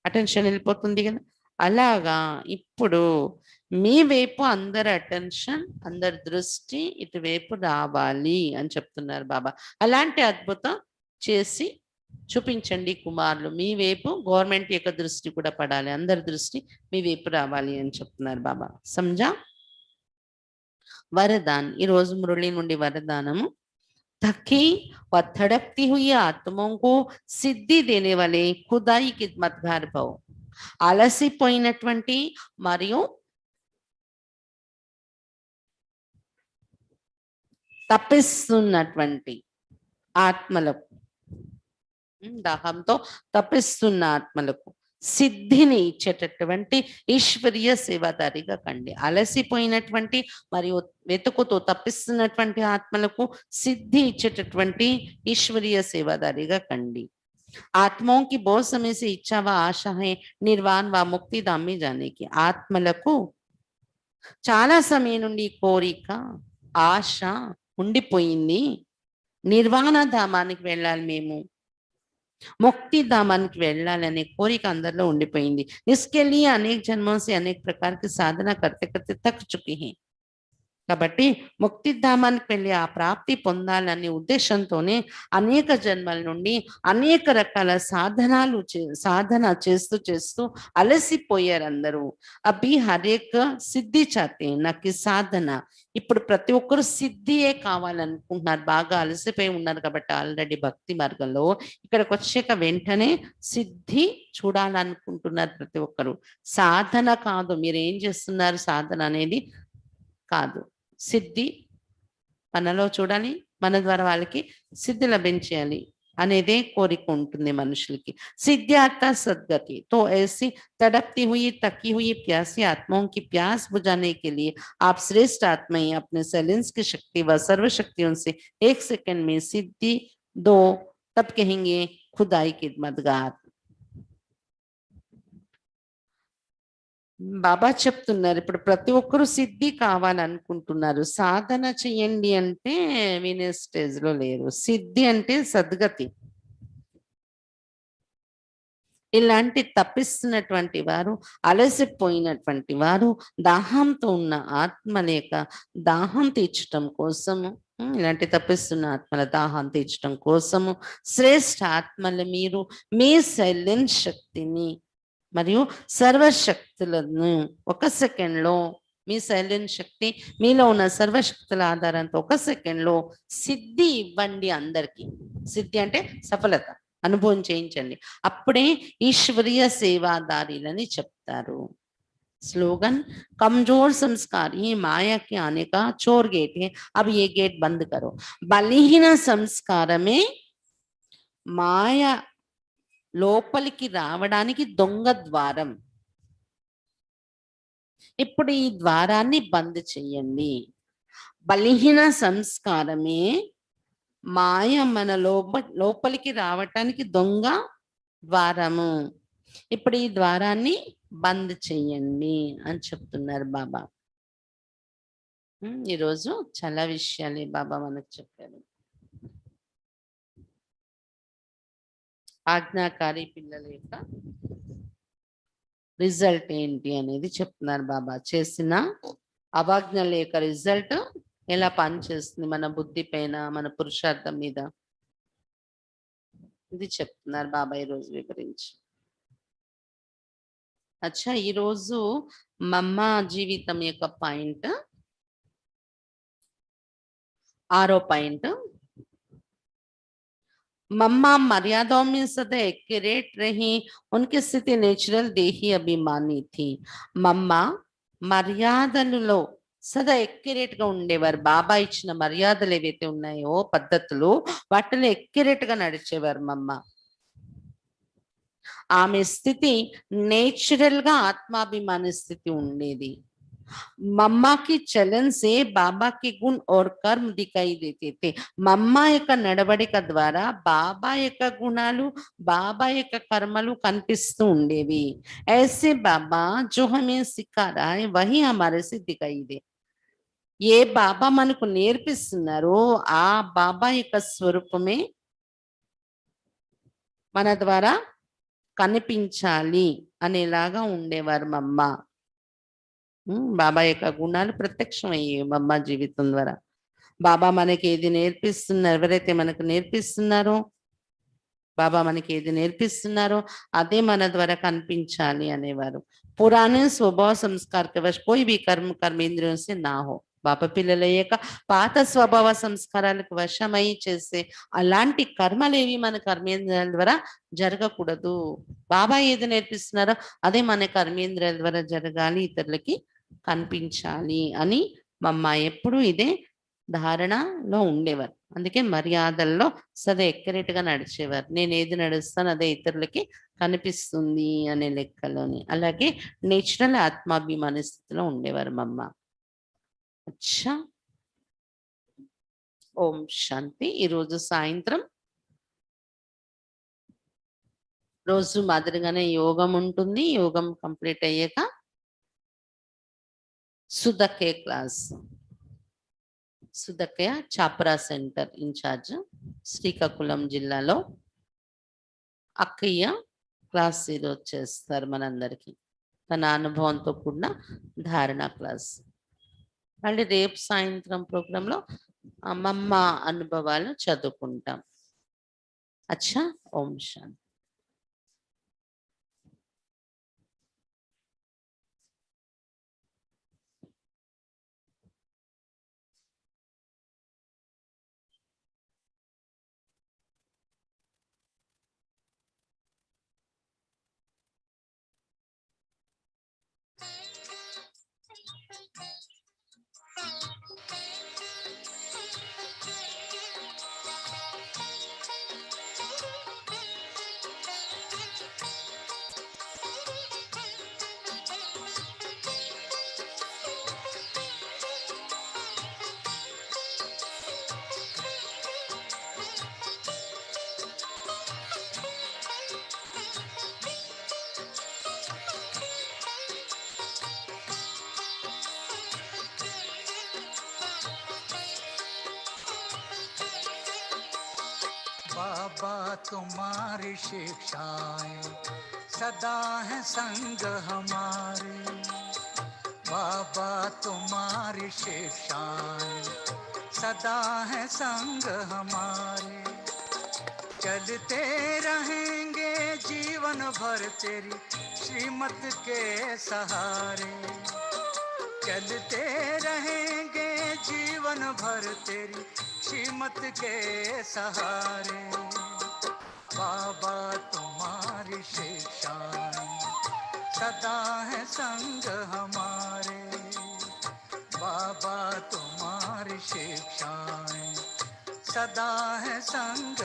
అటెన్షన్ వెళ్ళిపోతుంది కదా. అలాగా ఇప్పుడు మీ వైపు అందరి అటెన్షన్, అందరి దృష్టి ఇటువైపు రావాలి అని చెప్తున్నారు బాబా. అలాంటి అద్భుతం చేసి చూపించండి కుమారులు. మీ వైపు గవర్నమెంట్ యొక్క దృష్టి కూడా పడాలి, అందరి దృష్టి మీ వైపు రావాలి అని చెప్తున్నారు బాబా. समझा. वरदान ఈ రోజు మురళి నుండి వరదానము. थकी व तड़पती हुई आत्माओं को सिद्धि देने वाले खुदाई खिदमतगार भव. అలసిపోయినటువంటి మరియు తప్పిస్తున్నటువంటి ఆత్మలకు, దాహంతో తప్పిస్తున్న ఆత్మలకు సిద్ధిని ఇచ్చేటటువంటి ఈశ్వరీయ సేవాదారిగా కండి. అలసిపోయినటువంటి మరియు వెతుకుతూ తప్పిస్తున్నటువంటి ఆత్మలకు సిద్ధి ఇచ్చేటటువంటి ఈశ్వరీయ సేవాదారిగా కండి. आत्माओं की बहुत समय से इच्छा व आशा है निर्वाण व मुक्ति धाम में जाने की. ఆత్మలకు చాలా సమయం నుండి కోరిక, ఆశ ఉండిపోయింది. నిర్వాణ ధామానికి వెళ్ళాలి, మేము मुक्ति धामाనికి వెళ్ళాలనే కోరిక అందరిలో ఉండిపోయింది. इसके लिए अनेक जन्मों से अनेक प्रकार की साधना करते करते थक चुके हैं. కాబట్టి ముక్తి ధామానికి వెళ్ళి ఆ ప్రాప్తి పొందాలనే ఉద్దేశంతోనే అనేక జన్మల నుండి అనేక రకాల సాధన చేస్తూ చేస్తూ అలసిపోయారు అందరూ. అభి హరేక్ సిద్ధి చాతే నాకు సాధన. ఇప్పుడు ప్రతి ఒక్కరు సిద్ధియే కావాలనుకుంటున్నారు, బాగా అలసిపోయి ఉన్నారు కాబట్టి ఆల్రెడీ భక్తి మార్గంలో. ఇక్కడికి వచ్చాక వెంటనే సిద్ధి చూడాలనుకుంటున్నారు ప్రతి ఒక్కరు. సాధన కాదు, మీరు ఏం చేస్తున్నారు సాధన అనేది కాదు, సిద్ధి మనలో చూడాలి, మన ద్వారా వాళ్ళకి సిద్ధి లభించాలి అనేదే కోరిక ఉంటుంది మనుషులకి. सिद्धार्थ सदगति तो ऐसी तड़पती हुई तकी हुई प्यासी आत्माओं की प्यास बुझाने के लिए आप श्रेष्ठ आत्मा ही अपने सैलेंस की शक्ति व सर्व शक्तियों से एक सेकंड में सिद्धि दो, तब कहेंगे खुदाई की मदगार. బాబా చెప్తున్నారు ఇప్పుడు ప్రతి ఒక్కరూ సిద్ధి కావాలనుకుంటున్నారు. సాధన చెయ్యండి అంటే వినే స్టేజ్ లో లేరు. సిద్ధి అంటే సద్గతి. ఇలాంటి తప్పిస్తున్నటువంటి వారు, అలసిపోయినటువంటి వారు, దాహంతో ఉన్న ఆత్మ లేక దాహం తీర్చటం కోసము, ఇలాంటి తప్పిస్తున్న ఆత్మల దాహం తీర్చడం కోసము శ్రేష్ఠ ఆత్మలు మీరు మీ సైలెంట్ శక్తిని మరియు సర్వశక్తులను ఒక సెకండ్లో, మీ సైలెంట్ శక్తి మీలో ఉన్న సర్వశక్తుల ఆధారంతో ఒక సెకండ్లో సిద్ధి ఇవ్వండి అందరికీ. సిద్ధి అంటే సఫలత అనుభవం చేయించండి. అప్పుడే ఈశ్వరీయ సేవాదారీలని చెప్తారు. स्लोगन कमजोर संस्कार ये माया के आने का चोर गेट है, अब ये गेट बंद करो. బలహీన సంస్కారమే మాయ లోపలికి రావడానికి దొంగ ద్వారం. ఇప్పుడు ఈ ద్వారాన్ని బంద్ చెయ్యండి. బలహీన సంస్కారమే మాయ మన లోపలికి రావటానికి దొంగ ద్వారము. ఇప్పుడు ఈ ద్వారాన్ని బంద్ చెయ్యండి అని చెప్తున్నారు బాబా. ఈరోజు చాలా విషయాలు బాబా మనకు చెప్పారు. ఆజ్ఞాకారి పిల్లల యొక్క రిజల్ట్ ఏంటి అనేది చెప్తున్నారు బాబా. చేసిన అవాజ్ఞల యొక్క రిజల్ట్ ఎలా పనిచేస్తుంది మన బుద్ధి పైన, మన పురుషార్థం మీద, ఇది చెప్తున్నారు బాబా ఈరోజు వివరించి. అచ్చా, ఈరోజు మమ్మ జీవితం యొక్క పాయింట్ 6వ పాయింట్. मम्मा मर्यादाओं में सदा एक्यूरेट रही, उनकी स्थिति नेचुरल देही अभिमानी थी. మమ్మ మర్యాదలలో సదా ఎక్యురేట్ గా ఉండేవారు. బాబా ఇచ్చిన మర్యాదలు ఏవైతే ఉన్నాయో పద్ధతులు, వాటిలో ఎక్యురేట్ గా నడిచేవారు మమ్మ. ఆమె స్థితి నేచురల్ గా ఆత్మాభిమాని స్థితి ఉండేది. మమ్మా కి చలన్ సే బాబా కి గుణ और कर्म दिखाई देते थे. మమ్మా యొక్క నడవడిక ద్వారా బాబా యొక్క గుణాలు, బాబా యొక్క కర్మలు కనిపిస్తూ ఉండేవి. ऐसे बाबा जो हमें सिखा रहा है वही हमारे से दिखाई दे. ఏ బాబా మనకు నేర్పిస్తున్నారో ఆ బాబా యొక్క స్వరూపమే మన ద్వారా కనిపించాలి అనేలాగా ఉండేవారు మమ్మ. బాబా యొక్క గుణాలు ప్రత్యక్షమయ్యాయి మమ్మ జీవితం ద్వారా. బాబా మనకి ఏది నేర్పిస్తున్నారు, ఎవరైతే మనకు నేర్పిస్తున్నారో, బాబా మనకి ఏది నేర్పిస్తున్నారో అదే మన ద్వారా కనిపించాలి అనేవారు. పురాణే స్వభావ సంస్కార వశ్ కోయి భీ కర్మ కర్మేంద్రియం సే నా హో. బాబా పిల్లల యొక్క పాత స్వభావ సంస్కారాలకు వశమై చేసే అలాంటి కర్మలేవి మన కర్మేంద్రియాల ద్వారా జరగకూడదు. బాబా ఏది నేర్పిస్తున్నారో అదే మన కర్మేంద్రియాల ద్వారా జరగాలి, ఇతరులకి కనిపించాలి అని మమ్మ ఎప్పుడు ఇదే ధారణలో ఉండేవారు. అందుకే మర్యాదల్లో సదా ఎక్కరెట్ గా నడిచేవారు. నేను ఏది నడుస్తాను అదే ఇతరులకి కనిపిస్తుంది అనే లెక్కలోని. అలాగే నేచురల్ ఆత్మాభిమాన స్థితిలో ఉండేవారు మమ్మ. అచ్చా, ఓం శాంతి. ఈరోజు సాయంత్రం రోజు మాదిరిగానే యోగం ఉంటుంది. యోగం కంప్లీట్ అయ్యాక సుదకే క్లాస్. సుదక్కయ్య చాప్రా సెంటర్ ఇన్ఛార్జ్ శ్రీకాకుళం జిల్లాలో అక్కయ్య క్లాస్ ఈరోజు చేస్తారు మనందరికీ. తన అనుభవంతో కూడిన ధారణ క్లాస్. మళ్ళీ రేపు సాయంత్రం ప్రోగ్రాంలో మమ్మ అనుభవాలు చదువుకుంటాం. అచ్చా, ఓం శాంతి. बाबा तुम्हारी शिक्षाएं सदा है संग हमारे। बाबा तुम्हारी शिक्षाएं सदा है संग हमारे। चलते रहेंगे जीवन भर तेरी श्रीमत के सहारे। चलते रहेंगे जीवन भर तेरी श्रीमत के सहारे। बाबा तुम्हारी शिक्षाएं सदा है संग हमारे। बाबा तुम्हारी शिक्षाएं सदा है संग